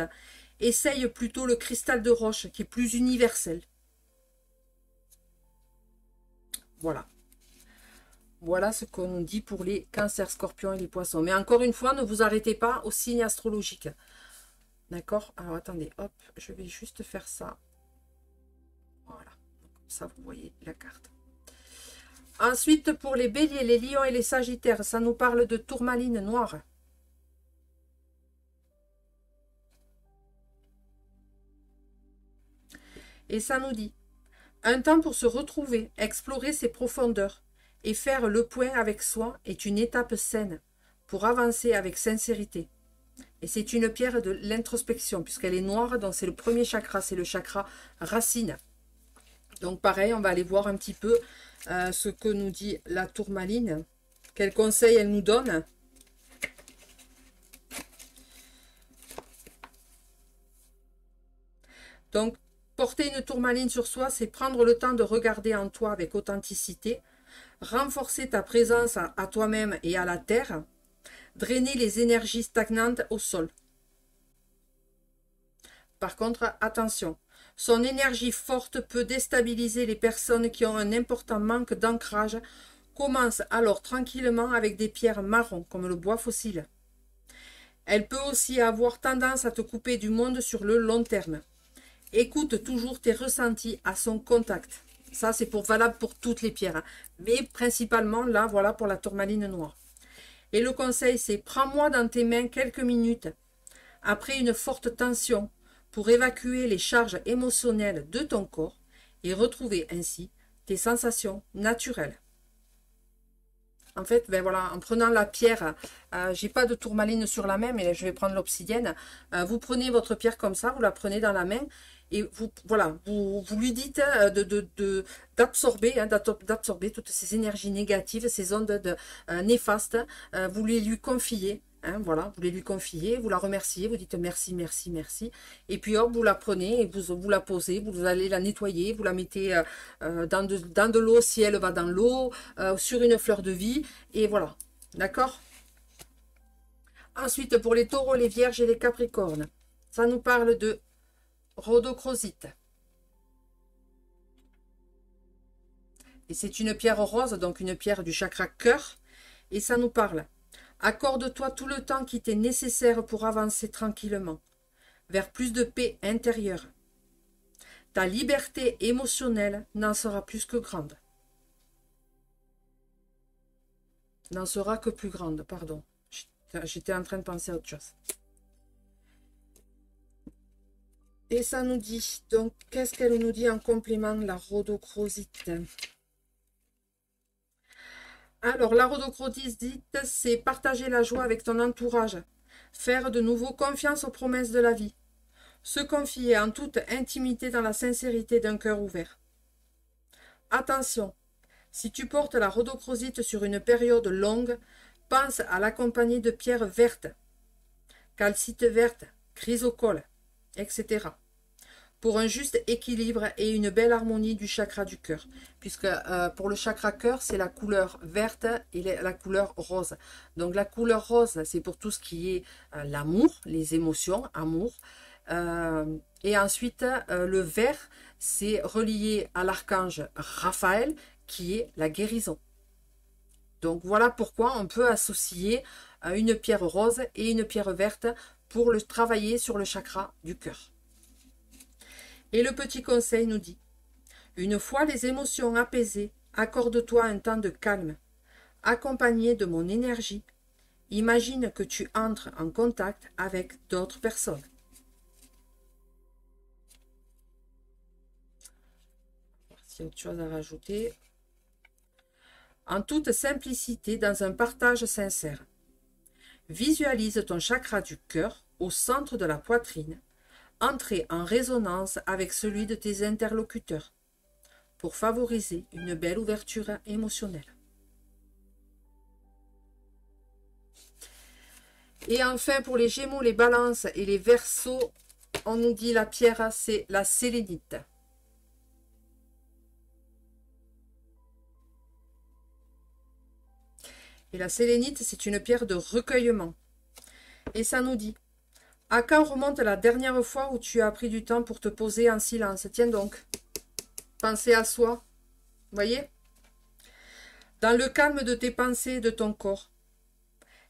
essaye plutôt le cristal de roche qui est plus universel. Voilà. Voilà ce qu'on nous dit pour les cancers, scorpions et les poissons. Mais encore une fois, ne vous arrêtez pas aux signes astrologiques. D'accord? Alors attendez, hop, je vais juste faire ça. Voilà. Comme ça, vous voyez la carte. Ensuite, pour les béliers, les lions et les sagittaires, ça nous parle de tourmaline noire. Et ça nous dit, un temps pour se retrouver, explorer ses profondeurs et faire le point avec soi est une étape saine pour avancer avec sincérité. Et c'est une pierre de l'introspection, puisqu'elle est noire, donc c'est le premier chakra, c'est le chakra racine. Donc pareil, on va aller voir un petit peu ce que nous dit la tourmaline. Quels conseils elle nous donne. Donc, porter une tourmaline sur soi, c'est prendre le temps de regarder en toi avec authenticité, renforcer ta présence à toi-même et à la terre, drainer les énergies stagnantes au sol. Par contre, attention, son énergie forte peut déstabiliser les personnes qui ont un important manque d'ancrage. Commence alors tranquillement avec des pierres marron, comme le bois fossile. Elle peut aussi avoir tendance à te couper du monde sur le long terme. Écoute toujours tes ressentis à son contact. Ça, c'est valable pour toutes les pierres, hein. Mais principalement, là, voilà, pour la tourmaline noire. Et le conseil, c'est prends-moi dans tes mains quelques minutes après une forte tension pour évacuer les charges émotionnelles de ton corps et retrouver ainsi tes sensations naturelles. En fait, ben voilà, en prenant la pierre, j'ai pas de tourmaline sur la main, mais je vais prendre l'obsidienne. Vous prenez votre pierre comme ça, vous la prenez dans la main et vous, voilà, vous lui dites d'absorber toutes ces énergies négatives, ces ondes néfastes. Vous lui confiez. Hein, voilà, vous les lui confiez, vous la remerciez, vous dites merci, merci, merci. Et puis hop, vous la prenez et vous la posez, vous allez la nettoyer, vous la mettez dans de l'eau si elle va dans l'eau, sur une fleur de vie. Et voilà, d'accord? Ensuite, pour les taureaux, les vierges et les capricornes, ça nous parle de rhodochrosite. Et c'est une pierre rose, donc une pierre du chakra cœur. Et ça nous parle. Accorde-toi tout le temps qui t'est nécessaire pour avancer tranquillement, vers plus de paix intérieure. Ta liberté émotionnelle n'en sera plus que grande. N'en sera que plus grande, pardon. J'étais en train de penser à autre chose. Et ça nous dit, donc, qu'est-ce qu'elle nous dit en complément, la rhodochrosite? Alors, la rhodochrosite, c'est partager la joie avec ton entourage, faire de nouveau confiance aux promesses de la vie, se confier en toute intimité dans la sincérité d'un cœur ouvert. Attention, si tu portes la rhodochrosite sur une période longue, pense à l'accompagner de pierres vertes, calcite verte, chrysocole, etc. pour un juste équilibre et une belle harmonie du chakra du cœur. Puisque pour le chakra cœur, c'est la couleur verte et la couleur rose. Donc la couleur rose, c'est pour tout ce qui est l'amour, les émotions, amour. Et ensuite, le vert, c'est relié à l'archange Raphaël, qui est la guérison. Donc voilà pourquoi on peut associer une pierre rose et une pierre verte pour le travailler sur le chakra du cœur. Et le petit conseil nous dit, une fois les émotions apaisées, accorde-toi un temps de calme. Accompagné de mon énergie, imagine que tu entres en contact avec d'autres personnes. S'il y a autre chose à rajouter. En toute simplicité, dans un partage sincère. Visualise ton chakra du cœur au centre de la poitrine, entrer en résonance avec celui de tes interlocuteurs pour favoriser une belle ouverture émotionnelle. Et enfin, pour les Gémeaux, les Balances et les Verseaux, on nous dit la pierre, c'est la sélénite. Et la sélénite, c'est une pierre de recueillement. Et ça nous dit, à quand remonte la dernière fois où tu as pris du temps pour te poser en silence? Tiens donc, penser à soi, voyez? Dans le calme de tes pensées et de ton corps.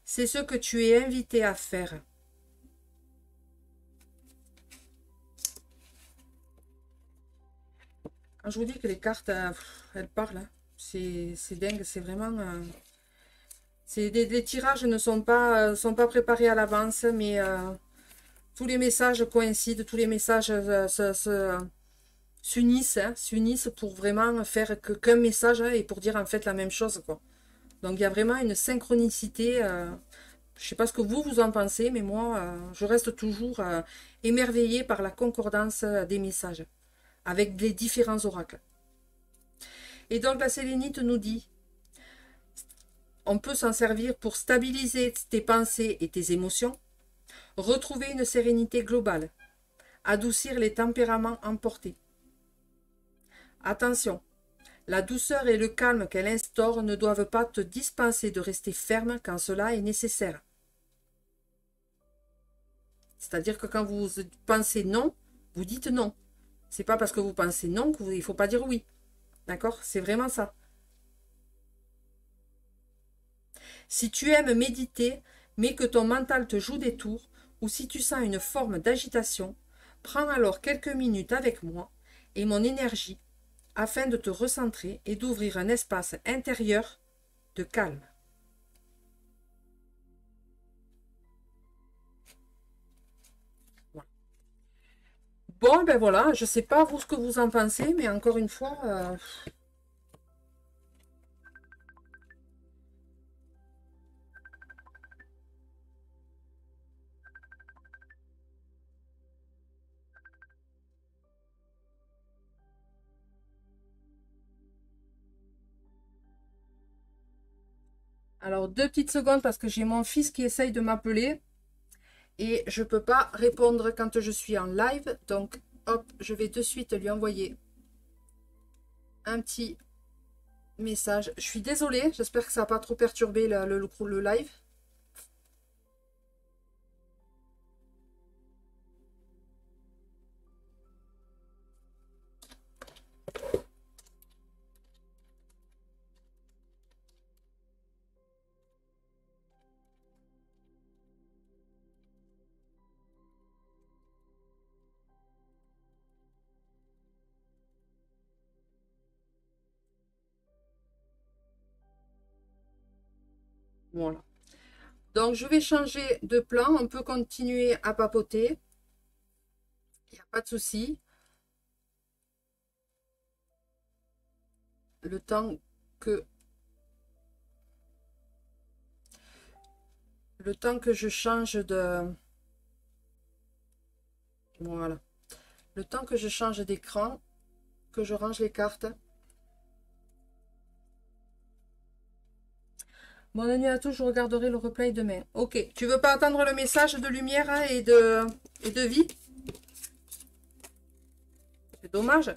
C'est ce que tu es invité à faire. Quand je vous dis que les cartes, elles parlent, hein. C'est dingue, c'est vraiment... les tirages ne sont pas préparés à l'avance, mais tous les messages coïncident, tous les messages s'unissent, hein, pour vraiment faire qu'un message et pour dire en fait la même chose, quoi. Donc il y a vraiment une synchronicité. Je ne sais pas ce que vous en pensez, mais moi, je reste toujours émerveillée par la concordance des messages avec les différents oracles. Et donc la sélénite nous dit, on peut s'en servir pour stabiliser tes pensées et tes émotions, retrouver une sérénité globale, adoucir les tempéraments emportés. Attention, la douceur et le calme qu'elle instaure ne doivent pas te dispenser de rester ferme quand cela est nécessaire. C'est-à-dire que quand vous pensez non, vous dites non. C'est pas parce que vous pensez non qu'il ne faut pas dire oui. D'accord? C'est vraiment ça. Si tu aimes méditer, mais que ton mental te joue des tours, ou si tu sens une forme d'agitation, prends alors quelques minutes avec moi et mon énergie afin de te recentrer et d'ouvrir un espace intérieur de calme. Voilà. Bon, ben voilà, je ne sais pas vous ce que vous en pensez, mais encore une fois... Alors, 2 petites secondes parce que j'ai mon fils qui essaye de m'appeler et je ne peux pas répondre quand je suis en live. Donc, hop, je vais de suite lui envoyer un petit message. Je suis désolée, j'espère que ça n'a pas trop perturbé le live. Voilà. Donc, je vais changer de plan. On peut continuer à papoter. Il n'y a pas de souci. Le temps que... Le temps que je change de... Voilà. Le temps que je change d'écran, que je range les cartes. Bonne nuit à tous, je regarderai le replay demain. Ok, tu veux pas attendre le message de lumière hein, et de vie? C'est dommage.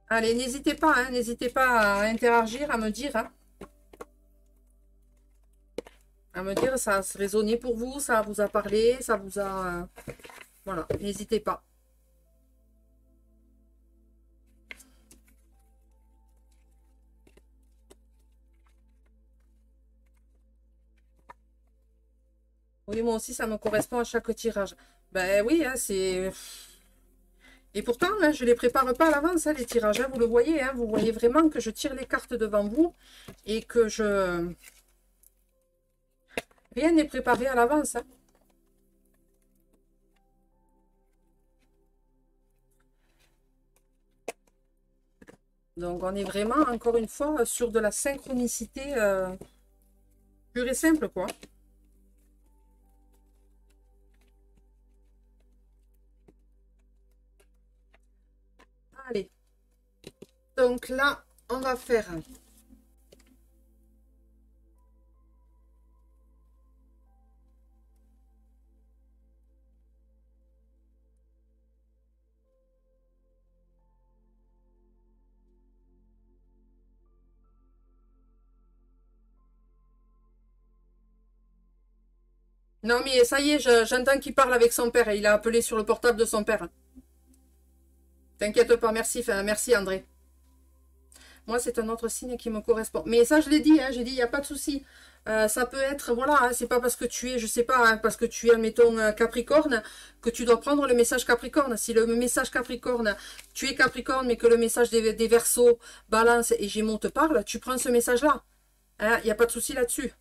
Allez, n'hésitez pas à interagir, à me dire. Hein, à me dire, ça a résonné pour vous, ça vous a parlé, ça vous a... voilà, n'hésitez pas. Oui, moi aussi, ça me correspond à chaque tirage. Ben oui, hein, c'est... Et pourtant, hein, je ne les prépare pas à l'avance, hein, les tirages. Hein, vous le voyez, hein, vous voyez vraiment que je tire les cartes devant vous et que je... Rien n'est préparé à l'avance. Hein. Donc, on est vraiment, encore une fois, sur de la synchronicité pure et simple, quoi. Allez. Donc là, on va faire... Non, mais ça y est, j'entends qu'il parle avec son père. Il a appelé sur le portable de son père. T'inquiète pas, merci, merci André. Moi, c'est un autre signe qui me correspond. Mais ça, je l'ai dit, hein, j'ai dit, il n'y a pas de souci. Ça peut être, voilà, hein, c'est pas parce que tu es, je sais pas, hein, parce que tu es, admettons, Capricorne, que tu dois prendre le message Capricorne. Si le message Capricorne, tu es Capricorne, mais que le message des Verseaux, Balance et Gémeaux te parle, tu prends ce message-là. Hein, il n'y a pas de souci là-dessus.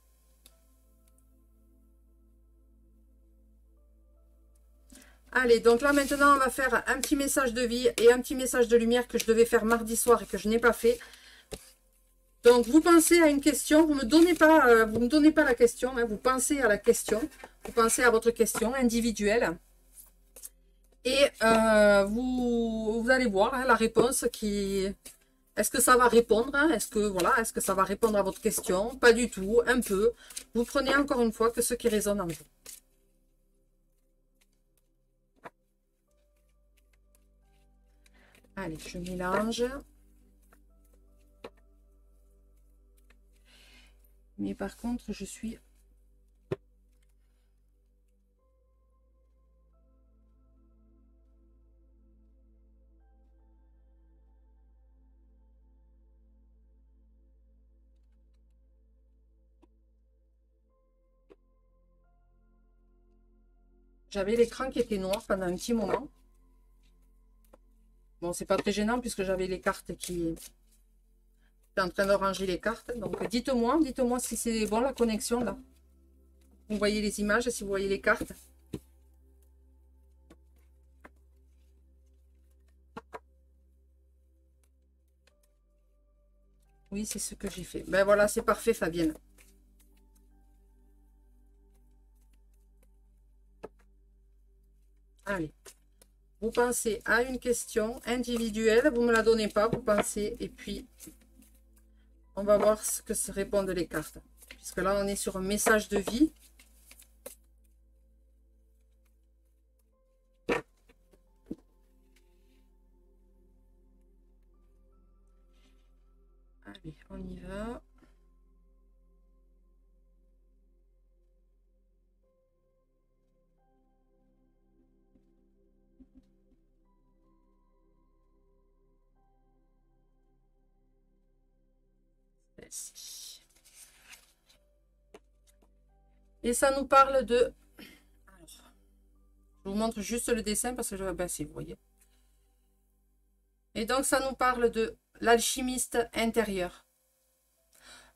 Allez, donc là maintenant on va faire un petit message de vie et un petit message de lumière que je devais faire mardi soir et que je n'ai pas fait. Donc vous pensez à une question, vous me donnez pas la question, hein, vous pensez à la question, vous pensez à votre question individuelle et vous allez voir hein, la réponse qui... Est-ce que ça va répondre hein, Est-ce que voilà, est-ce que ça va répondre à votre question? Pas du tout, un peu. Vous prenez encore une fois que ce qui résonne en vous. Allez, je mélange. Mais par contre, je suis... J'avais l'écran qui était noir pendant un petit moment. Bon, c'est pas très gênant puisque j'avais les cartes qui... J'étais en train de ranger les cartes. Donc, dites-moi si c'est bon la connexion là. Vous voyez les images, si vous voyez les cartes. Oui, c'est ce que j'ai fait. Ben voilà, c'est parfait, Fabienne. Allez. Vous pensez à une question individuelle. Vous ne me la donnez pas, vous pensez. Et puis, on va voir ce que se répondent les cartes. Puisque là, on est sur un message de vie. Allez, on y va. Celle-ci. Et ça nous parle de... Alors, je vous montre juste le dessin parce que je... Ben si, vous voyez. Et donc, ça nous parle de l'alchimiste intérieur.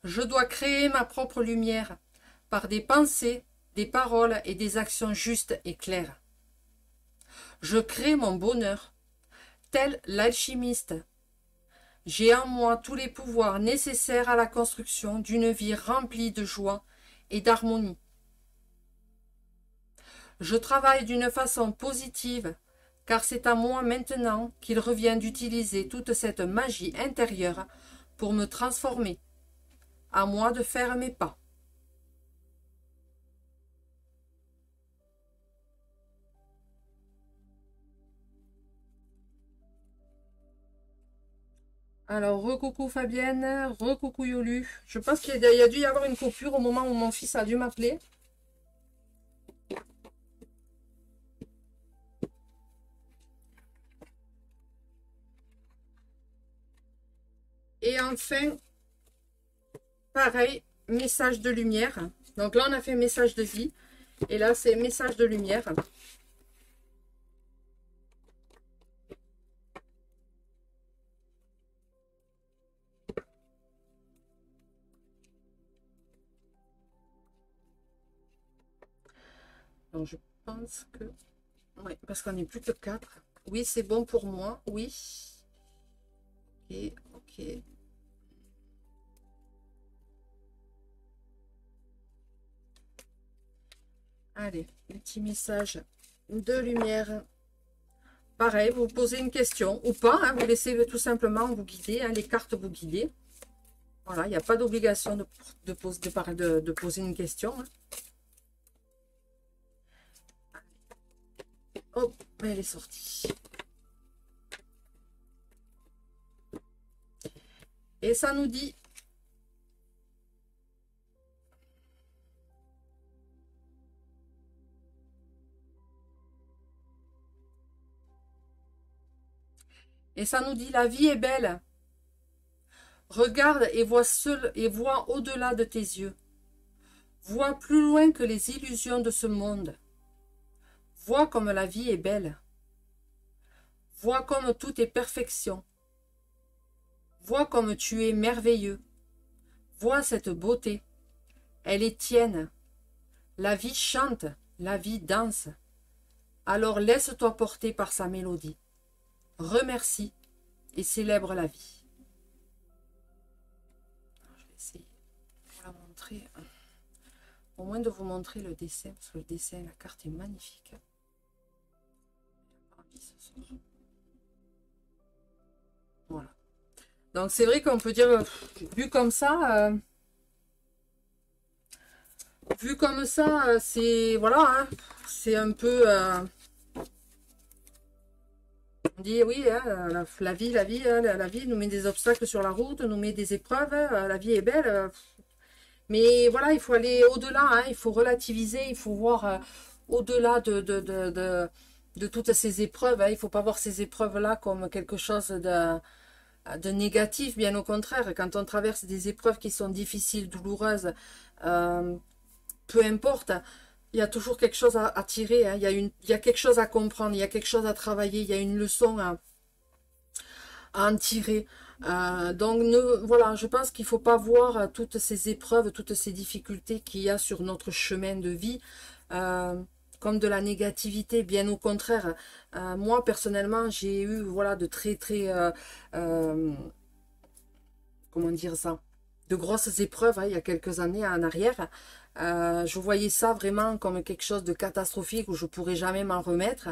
Je dois créer ma propre lumière par des pensées, des paroles et des actions justes et claires. Je crée mon bonheur, tel l'alchimiste. J'ai en moi tous les pouvoirs nécessaires à la construction d'une vie remplie de joie et d'harmonie. Je travaille d'une façon positive, car c'est à moi maintenant qu'il revient d'utiliser toute cette magie intérieure pour me transformer. À moi de faire mes pas. Alors, recoucou Fabienne, recoucou Yolu. Je pense qu'il y a dû y avoir une coupure au moment où mon fils a dû m'appeler. Et enfin, pareil, message de lumière. Donc là, on a fait message de vie. Et là, c'est message de lumière. Donc, je pense que... Oui, parce qu'on n'est plus que 4. Oui, c'est bon pour moi. Oui. Ok, ok. Allez, petit message de lumière. Pareil, vous posez une question ou pas, hein, vous laissez tout simplement vous guider, hein, les cartes vous guider. Voilà, il n'y a pas d'obligation de poser une question. Hein. Hop, elle est sortie. Et ça nous dit... Et ça nous dit, la vie est belle. Regarde et vois seul et vois au-delà de tes yeux. Vois plus loin que les illusions de ce monde. Vois comme la vie est belle. Vois comme tout est perfection. Vois comme tu es merveilleux. Vois cette beauté. Elle est tienne. La vie chante, la vie danse. Alors laisse-toi porter par sa mélodie. Remercie et célèbre la vie. Je vais essayer de vous la montrer. Au moins de vous montrer le dessin, parce que le dessin, la carte est magnifique. Voilà. Donc c'est vrai qu'on peut dire, vu comme ça, c'est voilà, hein, c'est un peu, on dit oui, hein, la vie, hein, la vie nous met des obstacles sur la route, nous met des épreuves, la vie est belle, mais voilà, il faut aller au-delà, hein, il faut relativiser, il faut voir au-delà de toutes ces épreuves, hein, il ne faut pas voir ces épreuves-là comme quelque chose de négatif, bien au contraire, quand on traverse des épreuves qui sont difficiles, douloureuses, peu importe, il y a toujours quelque chose à tirer, hein, il y a quelque chose à comprendre, il y a quelque chose à travailler, il y a une leçon à en tirer. Donc voilà, je pense qu'il ne faut pas voir toutes ces épreuves, toutes ces difficultés qu'il y a sur notre chemin de vie comme de la négativité, bien au contraire. Moi personnellement, j'ai eu voilà de très comment dire ça, de grosses épreuves hein, il y a quelques années en arrière. Je voyais ça vraiment comme quelque chose de catastrophique où je pourrais jamais m'en remettre.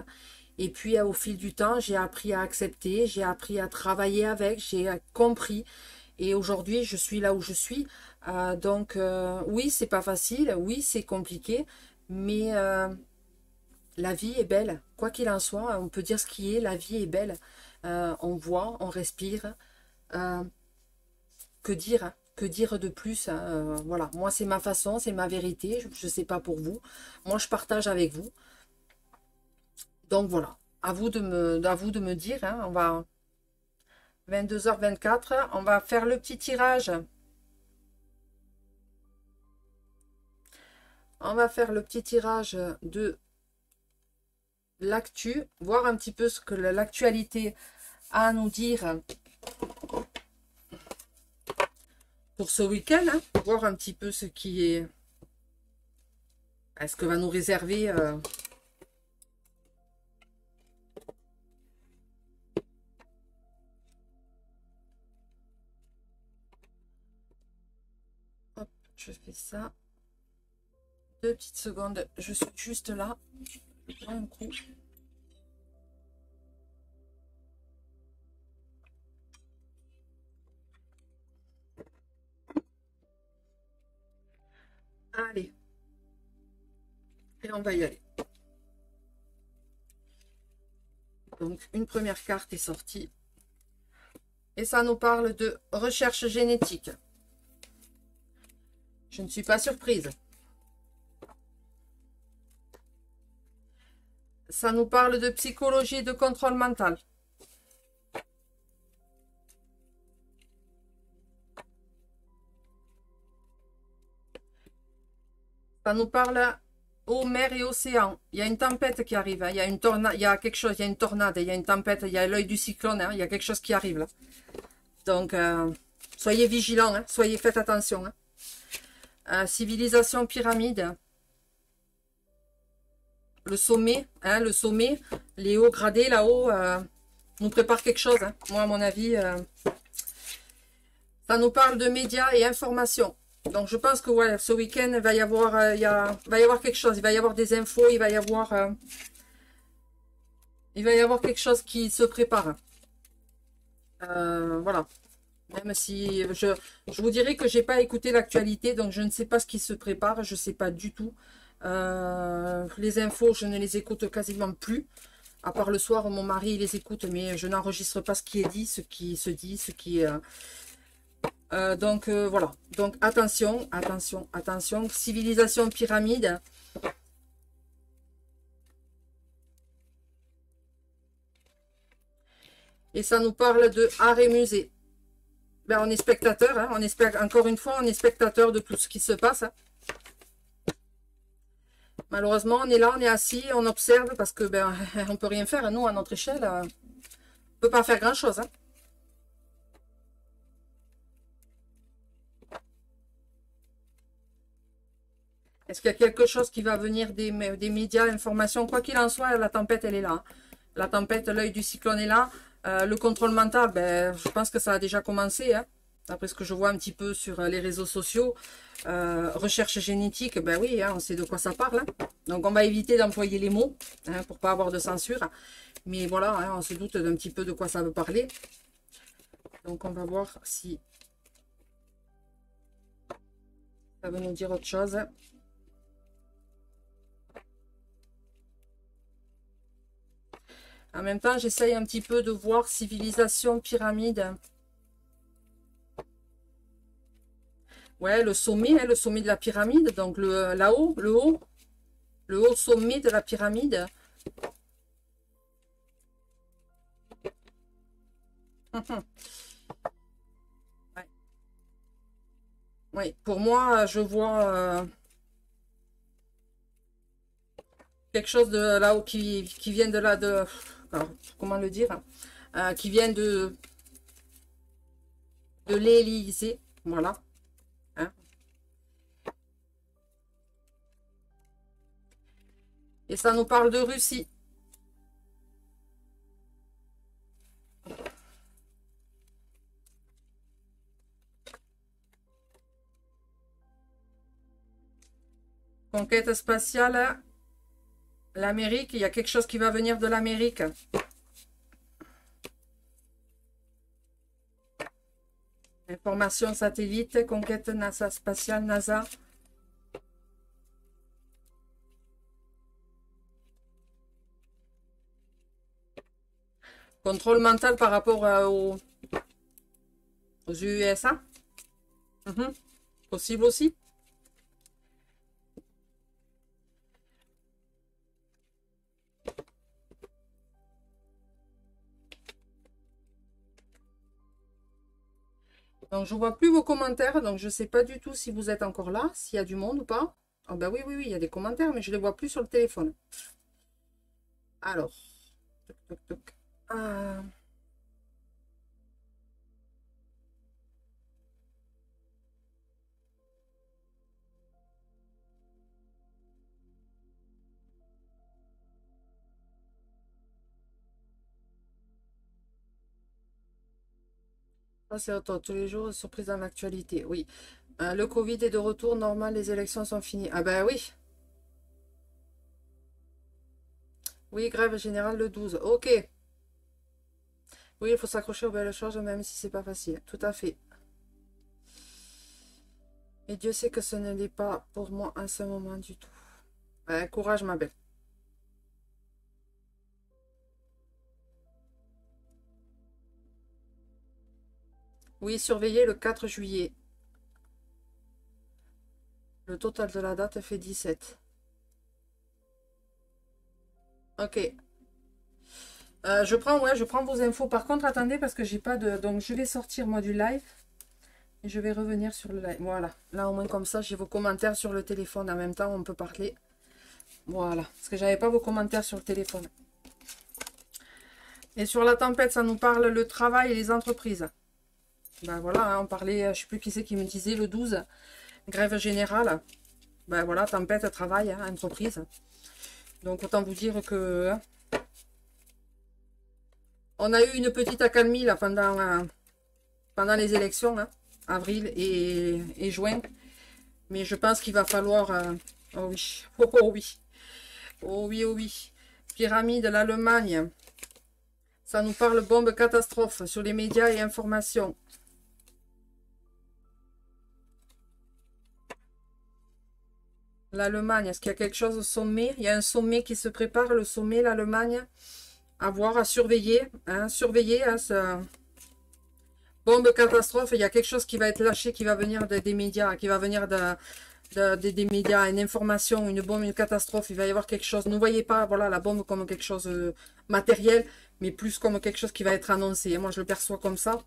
Et puis au fil du temps, j'ai appris à accepter, j'ai appris à travailler avec, j'ai compris. Et aujourd'hui, je suis là où je suis. Donc oui, c'est pas facile, oui, c'est compliqué, mais la vie est belle. Quoi qu'il en soit, on peut dire ce qui est, la vie est belle. On voit, on respire. Euh, que dire, hein? Que dire de plus hein, voilà, moi c'est ma façon, c'est ma vérité, je ne sais pas pour vous. Moi je partage avec vous. Donc voilà, à vous de me dire, hein, on va 22h24, on va faire le petit tirage. On va faire le petit tirage de l'actu, voir un petit peu ce que l'actualité à nous dire pour ce week-end, hein, voir un petit peu ce qui est, ce que va nous réserver hop, je fais ça. 2 petites secondes, je suis juste là. Je prends un coup. Allez. Et on va y aller. Donc, une première carte est sortie. Et ça nous parle de recherche génétique. Je ne suis pas surprise. Ça nous parle de psychologie et de contrôle mental. Ça nous parle eau, mer et océan. Il y a une tempête qui arrive. Hein. Il y a une tornade, il y a quelque chose, il y a une tornade, il y a une tempête, il y a l'œil du cyclone. Hein. Il y a quelque chose qui arrive là. Donc, soyez vigilants, hein. Faites attention. Hein. Civilisation pyramide. Le sommet, hein, les hauts gradés là-haut nous prépare quelque chose. Hein. Moi, à mon avis, ça nous parle de médias et informations. Donc, je pense que ouais, ce week-end, il va y avoir, va y avoir quelque chose. Il va y avoir des infos, il va y avoir quelque chose qui se prépare. Voilà. Même si je vous dirais que j'ai pas écouté l'actualité, donc je ne sais pas ce qui se prépare, je ne sais pas du tout. Les infos, je ne les écoute quasiment plus. À part le soir, mon mari les écoute, mais je n'enregistre pas ce qui est dit, ce qui se dit, ce qui est... donc voilà. Donc attention, attention, attention. Civilisation pyramide. Et ça nous parle de art et musée. Ben, on est spectateur, hein, encore une fois, on est spectateur de tout ce qui se passe. Hein. Malheureusement, on est là, on est assis, on observe parce que ben on peut rien faire. Nous, à notre échelle, on peut pas faire grand-chose. Hein. Est-ce qu'il y a quelque chose qui va venir des médias, informations? Quoi qu'il en soit, la tempête, elle est là. Hein. La tempête, l'œil du cyclone est là. Le contrôle mental, ben, je pense que ça a déjà commencé. Hein. D'après ce que je vois un petit peu sur les réseaux sociaux. Recherche génétique, ben oui, hein, on sait de quoi ça parle. Hein. Donc on va éviter d'employer les mots hein, pour pas avoir de censure. Mais voilà, hein, on se doute d'un petit peu de quoi ça veut parler. Donc on va voir si ça veut nous dire autre chose. En même temps, j'essaye un petit peu de voir civilisation, pyramide. Ouais, le sommet, hein, le sommet de la pyramide. Donc là-haut, le haut sommet de la pyramide. Ouais. Oui, pour moi, je vois quelque chose de là-haut qui vient de là, alors, comment le dire, qui vient de l'Élysée, voilà. Hein. Et ça nous parle de Russie. Conquête spatiale, l'Amérique, il y a quelque chose qui va venir de l'Amérique. Information satellite, conquête NASA spatiale, NASA. Contrôle mental par rapport aux USA. Possible aussi. Donc, je ne vois plus vos commentaires. Donc, je ne sais pas du tout si vous êtes encore là, s'il y a du monde ou pas. Ah ben oui, oui, oui, il y a des commentaires, mais je ne les vois plus sur le téléphone. Alors. Toc, toc, toc. Ah, c'est autant. Tous les jours, surprise dans l'actualité. Oui. Le Covid est de retour. Normal, les élections sont finies. Ah ben oui. Oui, grève générale le 12. Ok. Oui, il faut s'accrocher aux belles choses, même si c'est pas facile. Tout à fait. Et Dieu sait que ce ne l'est pas pour moi en ce moment du tout. Courage, ma belle. Oui, surveillez le 4 juillet. Le total de la date fait 17. Ok. Je prends vos infos. Par contre, attendez, parce que j'ai pas de... Donc, je vais sortir, moi, du live. Et je vais revenir sur le live. Voilà. Là, au moins, comme ça, j'ai vos commentaires sur le téléphone. En même temps, on peut parler. Voilà. Parce que j'avais pas vos commentaires sur le téléphone. Et sur la tempête, ça nous parle le travail et les entreprises. Ben voilà, hein, on parlait, je sais plus qui c'est qui me disait, le 12, grève générale. Ben voilà, tempête, travail, hein, entreprise. Donc autant vous dire que hein, on a eu une petite accalmie là pendant les élections, hein, avril et juin. Mais je pense qu'il va falloir... oh oui, oh oui, oh oui, oh oui. Pyramide, l'Allemagne. Ça nous parle bombe catastrophe sur les médias et informations. L'Allemagne, est-ce qu'il y a quelque chose au sommet? Il y a un sommet qui se prépare, le sommet, l'Allemagne. À voir, à surveiller. Hein, surveiller, hein, ça... Bombe catastrophe, il y a quelque chose qui va être lâché, qui va venir des médias, qui va venir des médias, une information, une bombe, une catastrophe. Il va y avoir quelque chose. Ne voyez pas voilà, la bombe comme quelque chose matériel, mais plus comme quelque chose qui va être annoncé. Moi, je le perçois comme ça.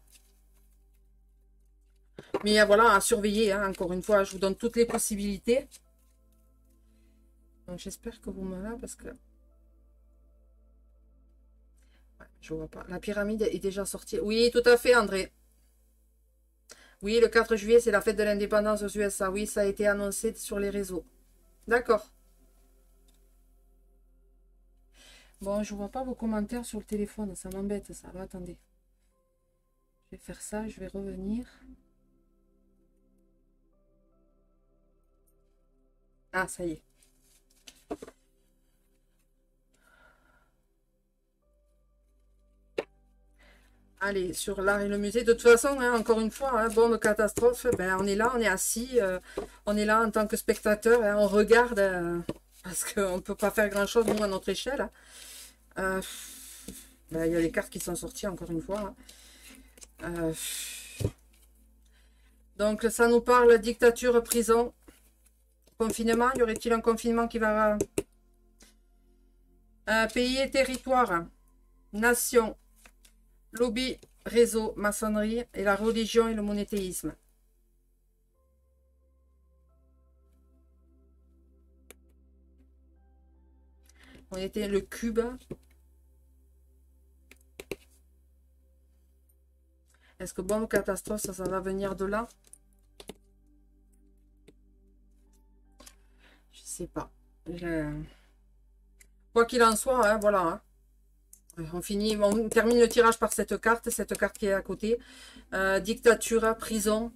Mais voilà, à surveiller, hein, encore une fois, je vous donne toutes les possibilités. Donc j'espère que vous me là parce que... Ouais, je vois pas. La pyramide est déjà sortie. Oui, tout à fait, André. Oui, le 4 juillet, c'est la fête de l'indépendance aux USA. Oui, ça a été annoncé sur les réseaux. D'accord. Bon, je vois pas vos commentaires sur le téléphone. Ça m'embête, ça. Alors, attendez. Je vais faire ça, je vais revenir. Ah, ça y est. Allez, sur l'art et le musée. De toute façon, hein, encore une fois, hein, bombe catastrophe, ben, on est là, on est assis, on est là en tant que spectateur, hein, on regarde, parce qu'on ne peut pas faire grand-chose, nous, à notre échelle. Hein. Ben, y a les cartes qui sont sorties, encore une fois. Hein. Donc, ça nous parle dictature, prison, confinement. Y aurait-il un confinement qui va... pays et territoire, nation, lobby, réseau, maçonnerie et la religion et le monothéisme. On était le cube. Est-ce que bombe catastrophe, ça va venir de là? Je sais pas. Quoi qu'il en soit, hein, voilà. Hein. On termine le tirage par cette carte qui est à côté. Dictature, prison.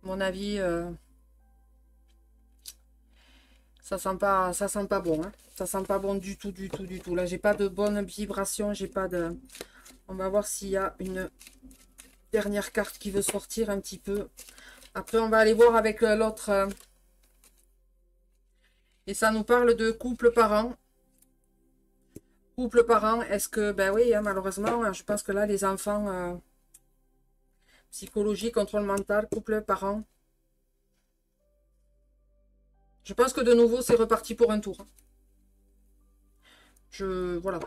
À mon avis, ça sent pas bon. Hein. Ça sent pas bon du tout, du tout, du tout. Là, j'ai pas de bonne vibration, j'ai pas de... On va voir s'il y a une dernière carte qui veut sortir un petit peu. Après, on va aller voir avec l'autre. Et ça nous parle de couple parent. Couple parent, est-ce que... Ben oui, hein, malheureusement, je pense que là, les enfants... psychologie, contrôle mental, couple parent. Je pense que de nouveau, c'est reparti pour un tour. Voilà.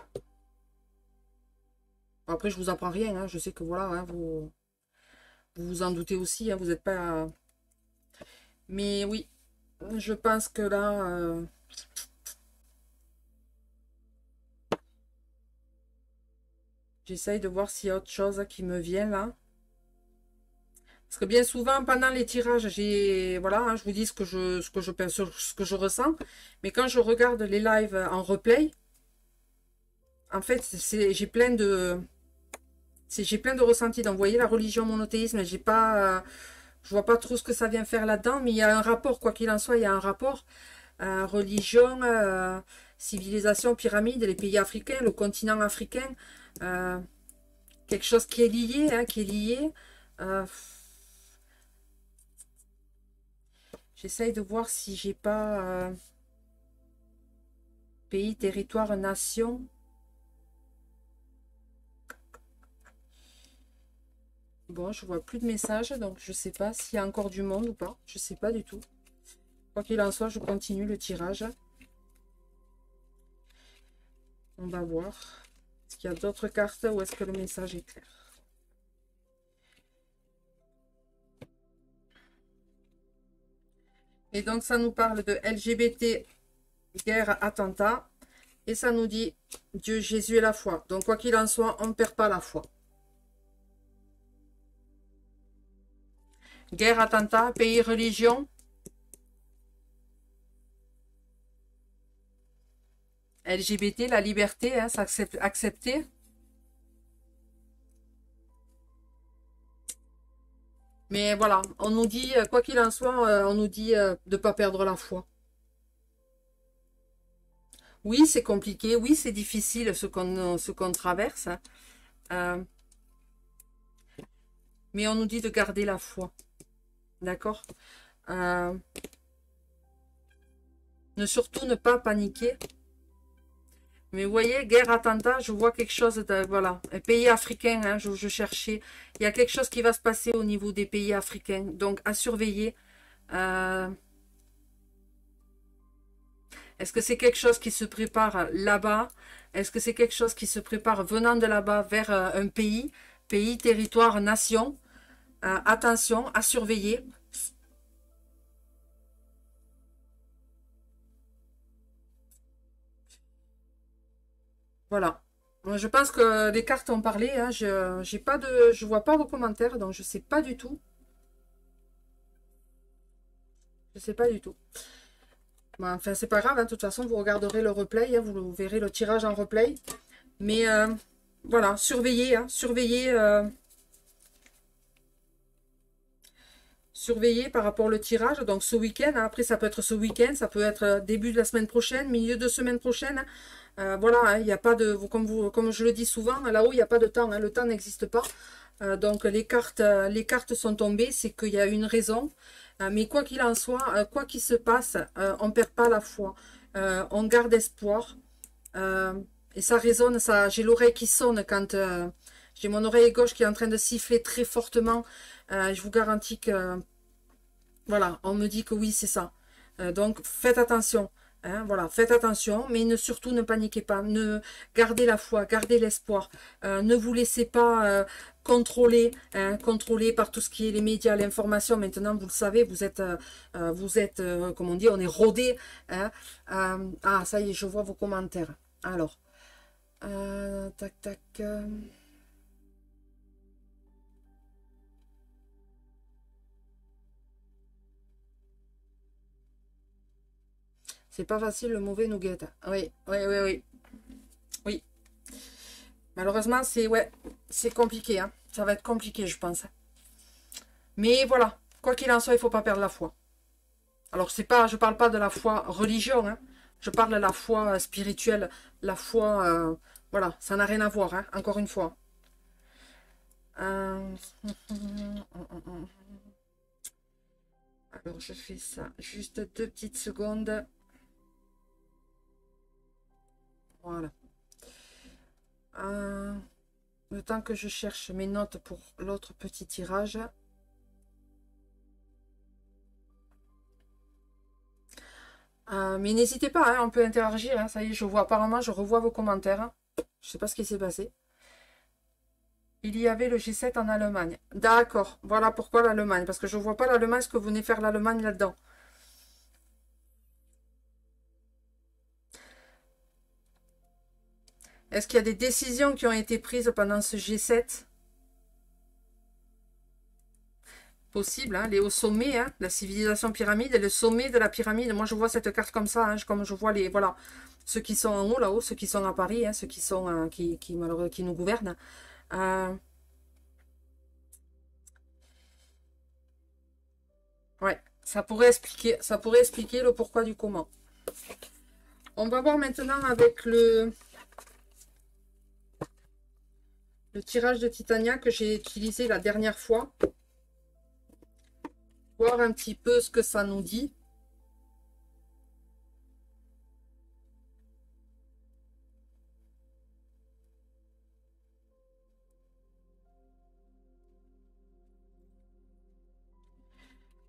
Après, je vous apprends rien. Hein. Je sais que voilà, hein, vous vous en doutez aussi. Hein, vous n'êtes pas... Mais oui, je pense que là... j'essaye de voir s'il y a autre chose qui me vient là. Parce que bien souvent, pendant les tirages, j'ai... Voilà, hein, je vous dis ce que je ressens. Mais quand je regarde les lives en replay, en fait, j'ai plein de... J'ai plein de ressentis. Donc, vous voyez, la religion, monothéisme, j'ai pas, je vois pas trop ce que ça vient faire là-dedans, mais il y a un rapport, quoi qu'il en soit, il y a un rapport. Religion, civilisation, pyramide, les pays africains, le continent africain, euh, quelque chose qui est lié, hein, qui est lié. Euh, J'essaye de voir si j'ai pas pays, territoire, nation. Bon, je vois plus de messages, donc je sais pas s'il y a encore du monde ou pas. Je sais pas du tout. Quoi qu'il en soit, je continue le tirage. On va voir. Est-ce qu'il y a d'autres cartes ou est-ce que le message est clair? Et donc, ça nous parle de LGBT, guerre, attentat. Et ça nous dit Dieu, Jésus et la foi. Donc, quoi qu'il en soit, on ne perd pas la foi. Guerre, attentat, pays, religion. LGBT, la liberté, hein, accepter. Mais voilà, on nous dit, quoi qu'il en soit, on nous dit de ne pas perdre la foi. Oui, c'est compliqué, oui, c'est difficile ce qu'on traverse, hein. Euh, mais on nous dit de garder la foi. D'accord? Euh, surtout ne pas paniquer. Mais vous voyez, guerre, attentat, je vois quelque chose de, voilà, un pays africain, hein, je cherchais. Il y a quelque chose qui va se passer au niveau des pays africains. Donc, à surveiller. Est-ce que c'est quelque chose qui se prépare là-bas? Est-ce que c'est quelque chose qui se prépare venant de là-bas vers un pays, territoire, nation? Attention, à surveiller. Voilà. Je pense que les cartes ont parlé, hein. Je vois pas vos commentaires, donc je sais pas du tout. Je sais pas du tout. Bon, enfin, c'est pas grave, hein. De toute façon, vous regarderez le replay, hein. Vous verrez le tirage en replay. Mais voilà, surveillez, hein. Surveillez par rapport au tirage. Donc ce week-end, hein. Après ça peut être ce week-end, ça peut être début de la semaine prochaine, milieu de semaine prochaine, hein. Voilà, hein, il n'y a pas de, comme je le dis souvent, là-haut, il n'y a pas de temps, hein, le temps n'existe pas. Donc les cartes sont tombées, c'est qu'il y a une raison. Mais quoi qu'il en soit, quoi qu'il se passe, on ne perd pas la foi. On garde espoir. Et ça résonne, ça, j'ai l'oreille qui sonne quand j'ai mon oreille gauche qui est en train de siffler très fortement. Je vous garantis que, voilà, on me dit que oui, c'est ça. Donc faites attention. Hein, voilà, faites attention, mais surtout ne paniquez pas, gardez la foi, gardez l'espoir, ne vous laissez pas contrôler, hein, contrôler par tout ce qui est les médias, l'information. Maintenant, vous le savez, vous êtes, comme on dit, on est rodé. Hein, ah, ça y est, je vois vos commentaires. Alors, tac, tac. C'est pas facile, le mauvais nougat. Oui, oui, oui, oui. Oui. Malheureusement, c'est compliqué, hein. Ça va être compliqué, je pense. Mais voilà, quoi qu'il en soit, il ne faut pas perdre la foi. Alors, je parle pas de la foi religion, hein. Je parle de la foi spirituelle, la foi, voilà, ça n'a rien à voir, hein, encore une fois. Alors, je fais ça, juste 2 petites secondes. Voilà. Le temps que je cherche mes notes pour l'autre petit tirage. Mais n'hésitez pas, hein, on peut interagir. Hein, ça y est, apparemment, je revois vos commentaires. Hein. Je sais pas ce qui s'est passé. Il y avait le G7 en Allemagne. D'accord, voilà pourquoi l'Allemagne. Parce que je ne vois pas l'Allemagne, ce que vous venez faire l'Allemagne là-dedans. Est-ce qu'il y a des décisions qui ont été prises pendant ce G7? Possible, hein, les hauts sommets, hein, la civilisation pyramide, et le sommet de la pyramide. Moi, je vois cette carte comme ça, hein, comme je vois les, voilà, ceux qui sont en haut, là-haut, ceux qui sont à Paris, hein, ceux qui sont, qui nous gouvernent. Ouais, ça pourrait expliquer le pourquoi du comment. On va voir maintenant avec le tirage de Titania que j'ai utilisé la dernière fois. Voir un petit peu ce que ça nous dit.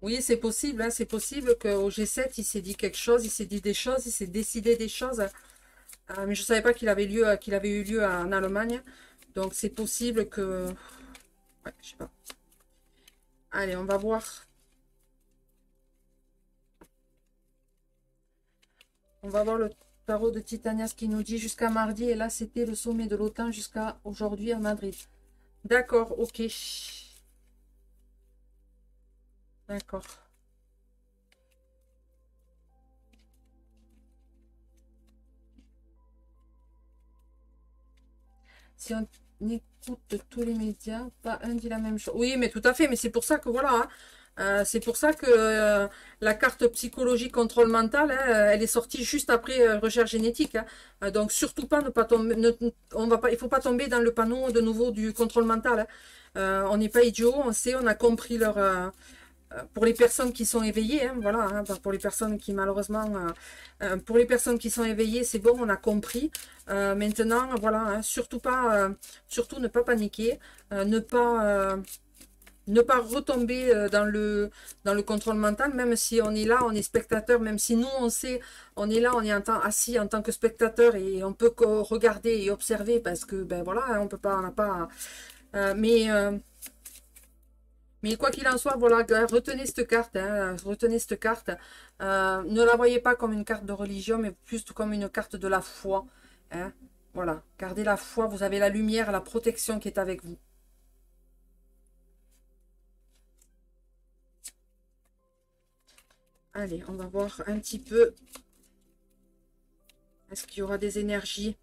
Oui, c'est possible, hein, c'est possible qu'au G7, il s'est dit quelque chose, il s'est dit des choses, il s'est décidé des choses. Mais je ne savais pas qu'il avait eu lieu en Allemagne. Donc c'est possible que... Ouais, je sais pas. Allez, on va voir. On va voir le tarot de Titania, ce qui nous dit jusqu'à mardi. Et là, c'était le sommet de l'OTAN jusqu'à aujourd'hui à Madrid. D'accord, ok. D'accord. Si on écoute tous les médias, pas un dit la même chose. Oui, mais tout à fait, mais c'est pour ça que voilà, hein, c'est pour ça que la carte psychologie contrôle mental, hein, elle est sortie juste après recherche génétique. Hein. Donc surtout pas ne pas tomber, on va pas, il faut pas tomber dans le panneau de nouveau du contrôle mental. Hein. On n'est pas idiot, on sait, on a compris leur, pour les personnes qui sont éveillées, hein, voilà, hein, pour les personnes qui malheureusement, pour les personnes qui sont éveillées, c'est bon, on a compris. Maintenant, voilà, hein, surtout pas, surtout ne pas paniquer, ne pas retomber dans le contrôle mental, même si on est là, on est spectateur, même si nous on sait, on est là, on est assis en tant que spectateur et on peut regarder et observer parce que ben voilà, hein, on peut pas, on n'a pas, mais quoi qu'il en soit, voilà, retenez cette carte, hein, retenez cette carte. Ne la voyez pas comme une carte de religion, mais plus comme une carte de la foi. Hein. Voilà, gardez la foi, vous avez la lumière, la protection qui est avec vous. Allez, on va voir un petit peu. Est-ce qu'il y aura des énergies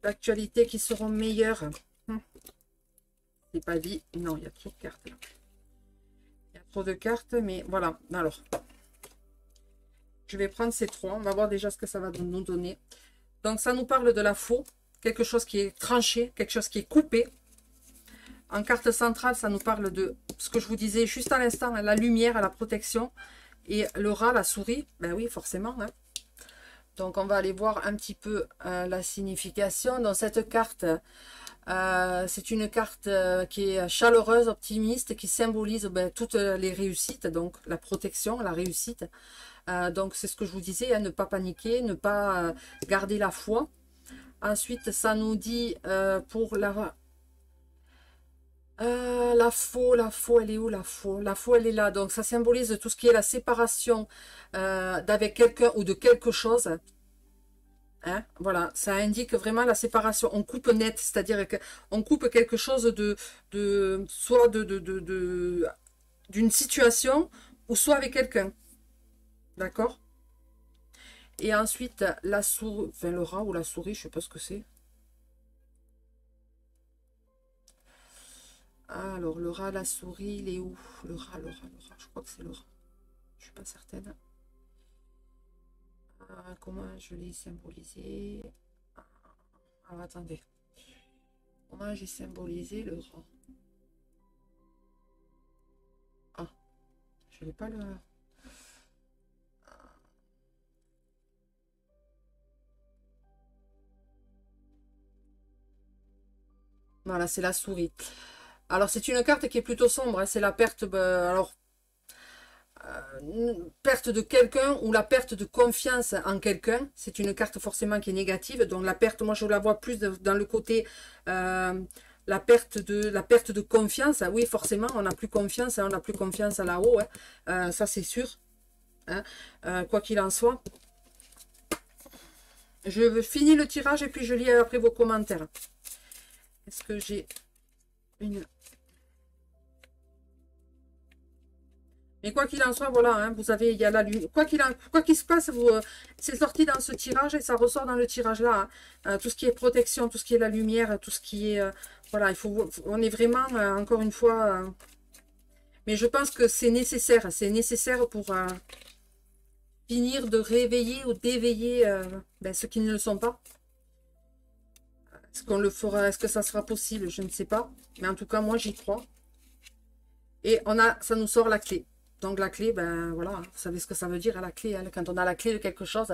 d'actualité qui seront meilleures? C'est pas dit. Non, il y a trop de cartes là. Il y a trop de cartes, mais voilà. Alors, je vais prendre ces trois. On va voir déjà ce que ça va nous donner. Donc, ça nous parle de la faux. Quelque chose qui est tranché, quelque chose qui est coupé. En carte centrale, ça nous parle de ce que je vous disais juste à l'instant, la lumière, la protection. Et le rat, la souris, ben oui, forcément. Hein. Donc, on va aller voir un petit peu la signification. Dans cette carte, c'est une carte qui est chaleureuse, optimiste, qui symbolise ben, toutes les réussites, donc la protection, la réussite. Donc, c'est ce que je vous disais, hein, ne pas paniquer, ne pas garder la foi. Ensuite, ça nous dit pour la faux, elle est où la faux? La faux, elle est là. Donc, ça symbolise tout ce qui est la séparation d'avec quelqu'un ou de quelque chose. Hein, voilà, ça indique vraiment la séparation. On coupe net, c'est-à-dire qu'on coupe quelque chose soit d'une situation ou soit avec quelqu'un. D'accord? Et ensuite, la souris, enfin le rat ou la souris, je sais pas ce que c'est. Alors, le rat, la souris, il est où? Le rat, je crois que c'est le rat. Je suis pas certaine. Comment je l'ai symbolisé? Alors, attendez. Comment j'ai symbolisé le rat? Ah, je n'ai pas le... Voilà, c'est la souris. Alors, c'est une carte qui est plutôt sombre. Hein, c'est la perte... alors, perte de quelqu'un ou la perte de confiance en quelqu'un. C'est une carte forcément qui est négative. Donc, la perte, moi, je la vois plus dans le côté... la perte de confiance. Oui, forcément, on n'a plus confiance. Hein, on n'a plus confiance à là-haut. Hein, ça, c'est sûr. Hein, quoi qu'il en soit. Je finis le tirage et puis je lis après vos commentaires. Est-ce que j'ai une... Mais quoi qu'il en soit, voilà, hein, vous avez, il y a la lune. Quoi qu'il se passe, c'est sorti dans ce tirage et ça ressort dans le tirage là. Hein. Tout ce qui est protection, tout ce qui est la lumière, tout ce qui est... voilà, on est vraiment, encore une fois... Mais je pense que c'est nécessaire. C'est nécessaire pour finir de réveiller ou d'éveiller ceux qui ne le sont pas. Est-ce qu'on le fera? Est-ce que ça sera possible? Je ne sais pas. Mais en tout cas, moi, j'y crois. Et ça nous sort la clé. Donc la clé, ben voilà, vous savez ce que ça veut dire, la clé. Hein, quand on a la clé de quelque chose,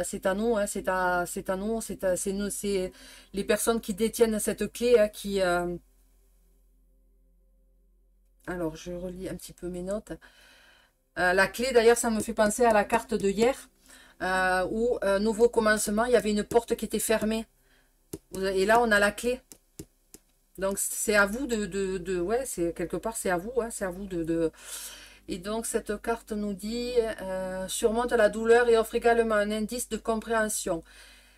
c'est à nous, hein, c'est à nous, c'est nous, c'est les personnes qui détiennent cette clé qui. Alors, je relis un petit peu mes notes. La clé, d'ailleurs, ça me fait penser à la carte de hier, où nouveau commencement, il y avait une porte qui était fermée. Et là, on a la clé. Donc, c'est à vous ouais, c'est quelque part, c'est à vous, hein, c'est à vous Et donc, cette carte nous dit surmonte la douleur et offre également un indice de compréhension.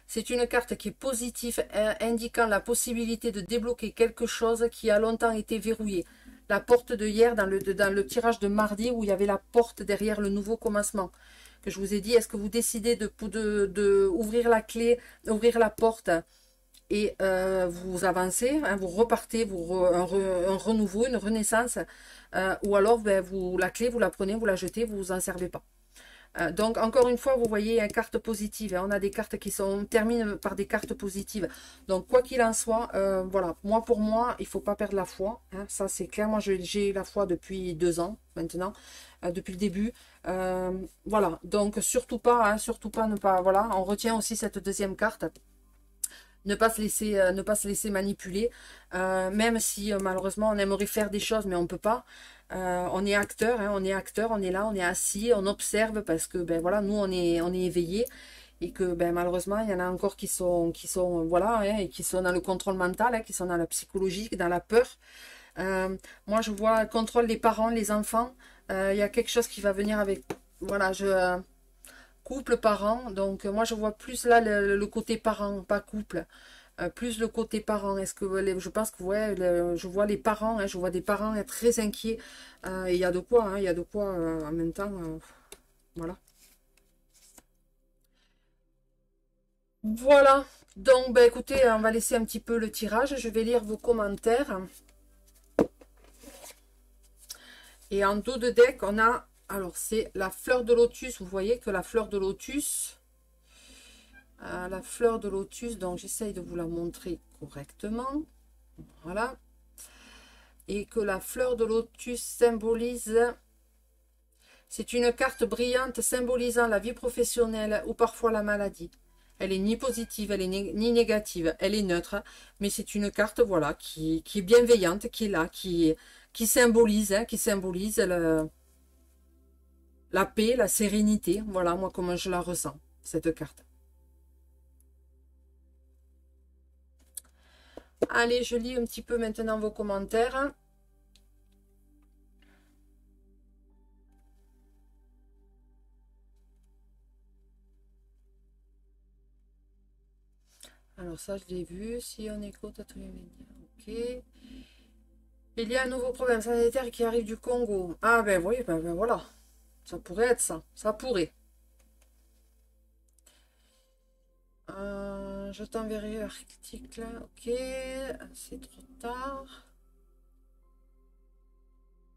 C'est une carte qui est positive, indiquant la possibilité de débloquer quelque chose qui a longtemps été verrouillé. La porte de hier, dans le tirage de mardi, où il y avait la porte derrière le nouveau commencement, que je vous ai dit, est-ce que vous décidez de ouvrir la clé, ouvrir la porte, et vous avancez, hein, vous repartez, un renouveau, une renaissance, ou alors la clé, vous la prenez, vous la jetez, vous vous en servez pas. Donc, encore une fois, vous voyez une carte positive. Hein, on a des cartes qui terminent par des cartes positives. Donc, quoi qu'il en soit, voilà. Pour moi, il ne faut pas perdre la foi. Hein, ça, c'est clair. Moi, j'ai la foi depuis 2 ans maintenant, depuis le début. Voilà. Donc, surtout pas, hein, surtout pas ne pas. Voilà. On retient aussi cette deuxième carte. Ne pas se laisser manipuler, même si malheureusement on aimerait faire des choses, mais on ne peut pas. On est acteur, hein, on est acteur, on est là, on est assis, on observe parce que ben voilà, nous on est éveillés et que ben malheureusement il y en a encore qui sont voilà, hein, et qui sont dans le contrôle mental, hein, qui sont dans la psychologie, dans la peur. Moi je vois contrôle des parents, les enfants. Il y a quelque chose qui va venir avec voilà couple, parent, donc moi je vois plus là le côté parent, pas couple, plus le côté parent. Est-ce que je pense que ouais, je vois les parents, hein, je vois des parents être très inquiets, et il y a de quoi, hein, il y a de quoi en même temps, voilà. Voilà, donc ben, écoutez, on va laisser un petit peu le tirage, je vais lire vos commentaires. Et en dos de deck, on a, alors c'est la fleur de lotus, vous voyez que la fleur de lotus, donc j'essaye de vous la montrer correctement, voilà, et que la fleur de lotus symbolise, c'est une carte brillante symbolisant la vie professionnelle ou parfois la maladie. Elle est ni positive, elle est ni négative, elle est neutre, mais c'est une carte voilà qui est bienveillante, qui est là, qui symbolise, hein, qui symbolise la paix, la sérénité. Voilà, moi comment je la ressens, cette carte. Allez, je lis un petit peu maintenant vos commentaires. Alors ça, je l'ai vu. Si on écoute à tous les médias, ok. Il y a un nouveau problème sanitaire qui arrive du Congo. Ah ben oui, ben voilà. Ça pourrait être ça. Ça pourrait. Je t'enverrai l'article. Ok. C'est trop tard.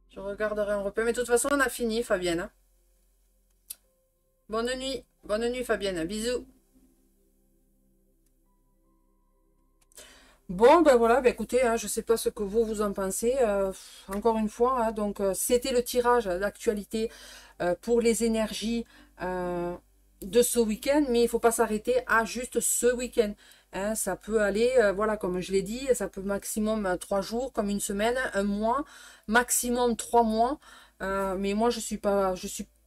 Je regarderai un repas. Mais de toute façon, on a fini, Fabienne. Hein. Bonne nuit. Bonne nuit, Fabienne. Bisous. Bon, ben voilà, ben écoutez, hein, je ne sais pas ce que vous en pensez. Encore une fois, hein, donc c'était le tirage d'actualité pour les énergies de ce week-end, mais il ne faut pas s'arrêter à juste ce week-end. Hein, ça peut aller, voilà, comme je l'ai dit, ça peut maximum 3 jours, comme une semaine, un mois, maximum 3 mois. Mais moi, je suis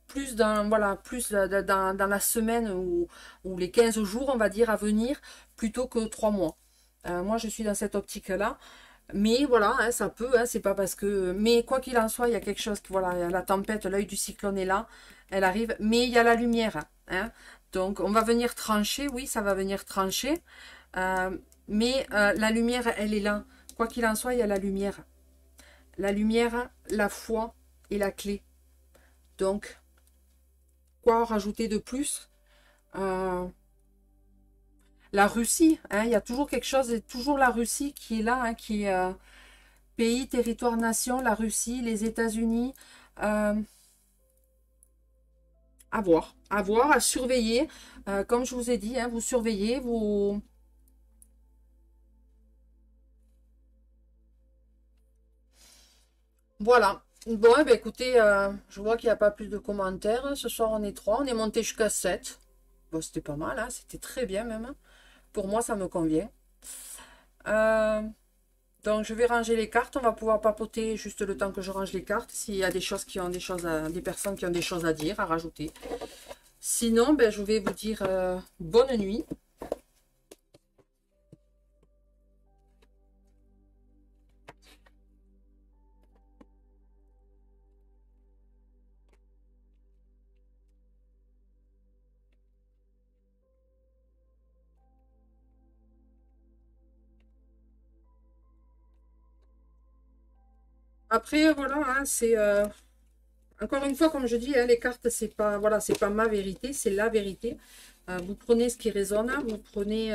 plus dans, voilà, plus dans la semaine ou les 15 jours, on va dire, à venir, plutôt que 3 mois. Moi, je suis dans cette optique-là. Mais voilà, hein, ça peut, hein, c'est pas parce que... Mais quoi qu'il en soit, il y a quelque chose, voilà, la tempête, l'œil du cyclone est là, elle arrive, mais il y a la lumière. Hein. Donc, on va venir trancher, oui, ça va venir trancher. Mais la lumière, elle est là. Quoi qu'il en soit, il y a la lumière. La lumière, la foi et la clé. Donc, quoi rajouter de plus La Russie, hein, il y a toujours quelque chose, toujours la Russie qui est là, hein, pays, territoire, nation, la Russie, les États-Unis. À voir, à surveiller. Comme je vous ai dit, hein, vous surveillez, vous... Voilà. Bon, eh ben, écoutez, je vois qu'il n'y a pas plus de commentaires. Ce soir, on est 3. On est monté jusqu'à 7. Bon, c'était pas mal, hein, c'était très bien même. Pour moi, ça me convient. Euh, donc, je vais ranger les cartes. On va pouvoir papoter juste le temps que je range les cartes. S'il y a des choses qui ont des choses des personnes qui ont des choses à dire, à rajouter. Sinon, ben, je vais vous dire bonne nuit. Après, voilà, hein, c'est encore une fois, comme je dis, hein, les cartes, c'est pas, voilà, c'est pas ma vérité, c'est la vérité. Vous prenez ce qui résonne, vous prenez.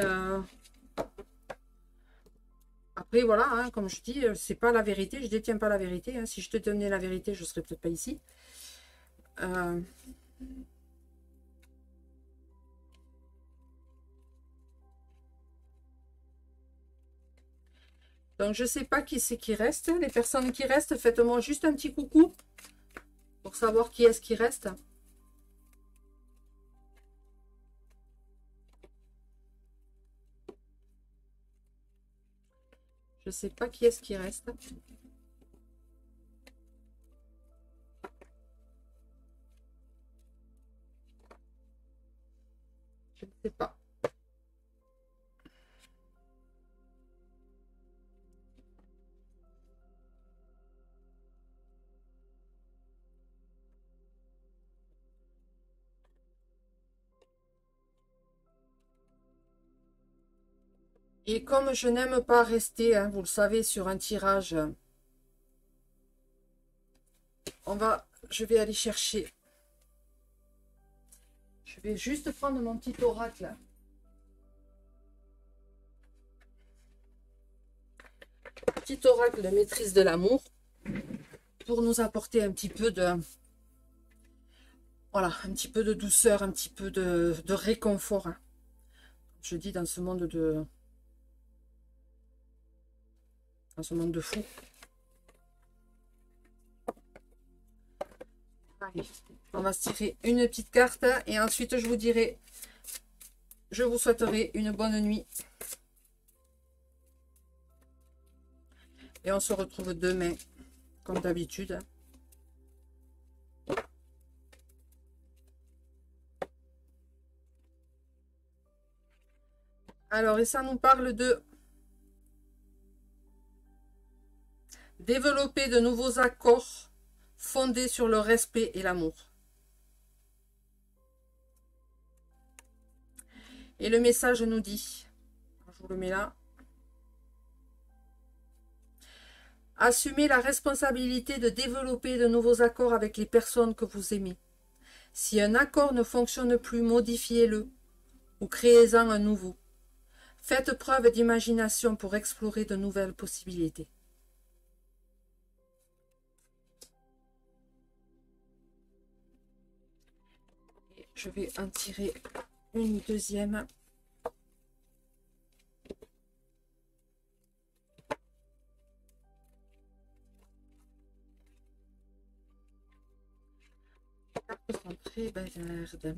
Après, voilà, hein, comme je dis, c'est pas la vérité, je détiens pas la vérité. Hein. Si je te donnais la vérité, je serais peut-être pas ici. Euh, Donc, je sais pas qui c'est qui reste. Les personnes qui restent, faites-moi juste un petit coucou pour savoir qui est-ce qui reste. Je sais pas qui est-ce qui reste. Je ne sais pas. Et comme je n'aime pas rester, hein, vous le savez, sur un tirage, je vais aller chercher. Je vais juste prendre mon petit oracle. Petit oracle de maîtrise de l'amour pour nous apporter un petit peu de, voilà, un petit peu de douceur, un petit peu de réconfort. Hein. Je dis dans ce monde de fou. Allez, on va se tirer une petite carte et ensuite je vous dirai, je vous souhaiterai une bonne nuit. Et on se retrouve demain, comme d'habitude. Alors, et ça nous parle de développer de nouveaux accords fondés sur le respect et l'amour. Et le message nous dit, je vous le mets là, assumez la responsabilité de développer de nouveaux accords avec les personnes que vous aimez. Si un accord ne fonctionne plus, modifiez-le ou créez-en un nouveau. Faites preuve d'imagination pour explorer de nouvelles possibilités. Et je vais en tirer une deuxième. Très bavarde.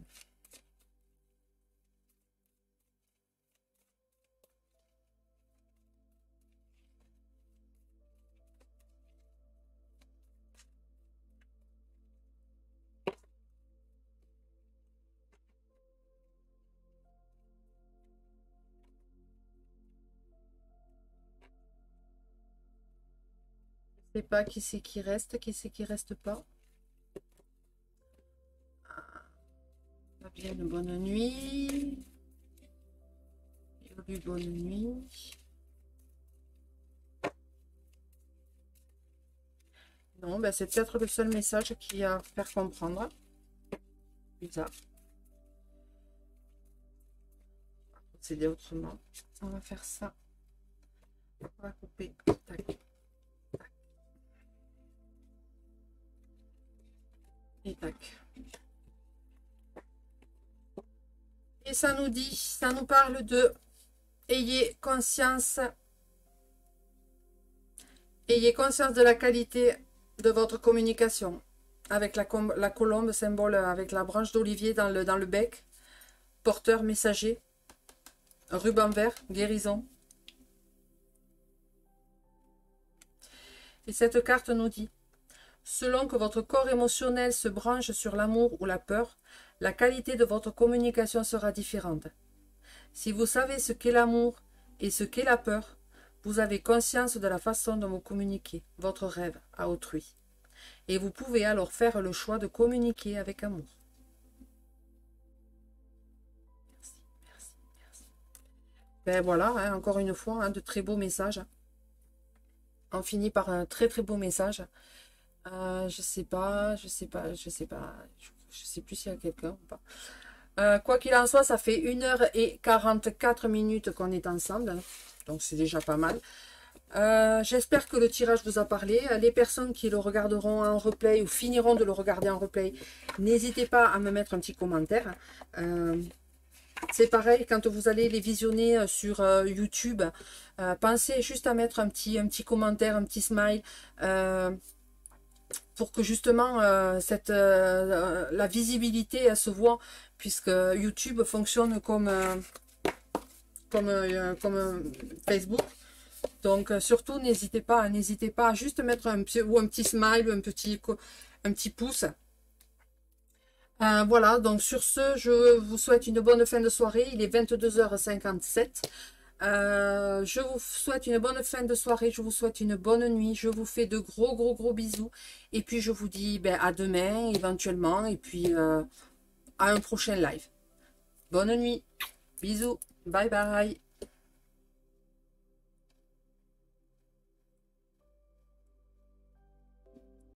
Je ne sais pas qui c'est qui reste pas. Bien, une bonne nuit. Une bonne nuit. Non, ben c'est peut-être le seul message qui a à faire comprendre. Bizarre. On va procéder autrement. On va faire ça. On va couper. Tac. Tac. ça nous dit, ça nous parle de ayez conscience de la qualité de votre communication. Avec la colombe, symbole avec la branche d'olivier dans le bec. Porteur, messager. Ruban vert, guérison. Et cette carte nous dit, selon que votre corps émotionnel se branche sur l'amour ou la peur, la qualité de votre communication sera différente. Si vous savez ce qu'est l'amour et ce qu'est la peur, vous avez conscience de la façon dont vous communiquez votre rêve à autrui. Et vous pouvez alors faire le choix de communiquer avec amour. Merci, merci, merci. Ben voilà, hein, encore une fois, hein, de très beaux messages. On finit par un très très beau message. Je sais plus s'il y a quelqu'un ou pas. Quoi qu'il en soit, ça fait 1h44 minutes qu'on est ensemble. Donc c'est déjà pas mal. J'espère que le tirage vous a parlé. Les personnes qui le regarderont en replay ou finiront de le regarder en replay, n'hésitez pas à me mettre un petit commentaire. C'est pareil, quand vous allez les visionner sur YouTube, pensez juste à mettre un petit commentaire, un petit smile, pour que justement la visibilité elle se voit, puisque YouTube fonctionne comme Facebook. Donc surtout n'hésitez pas à juste mettre un petit smile, un petit pouce. Voilà, donc sur ce, je vous souhaite une bonne fin de soirée. Il est 22h57. Je vous souhaite une bonne fin de soirée. Je vous souhaite une bonne nuit. Je vous fais de gros bisous. Et puis je vous dis à demain éventuellement. Et puis à un prochain live. Bonne nuit. Bisous. Bye bye.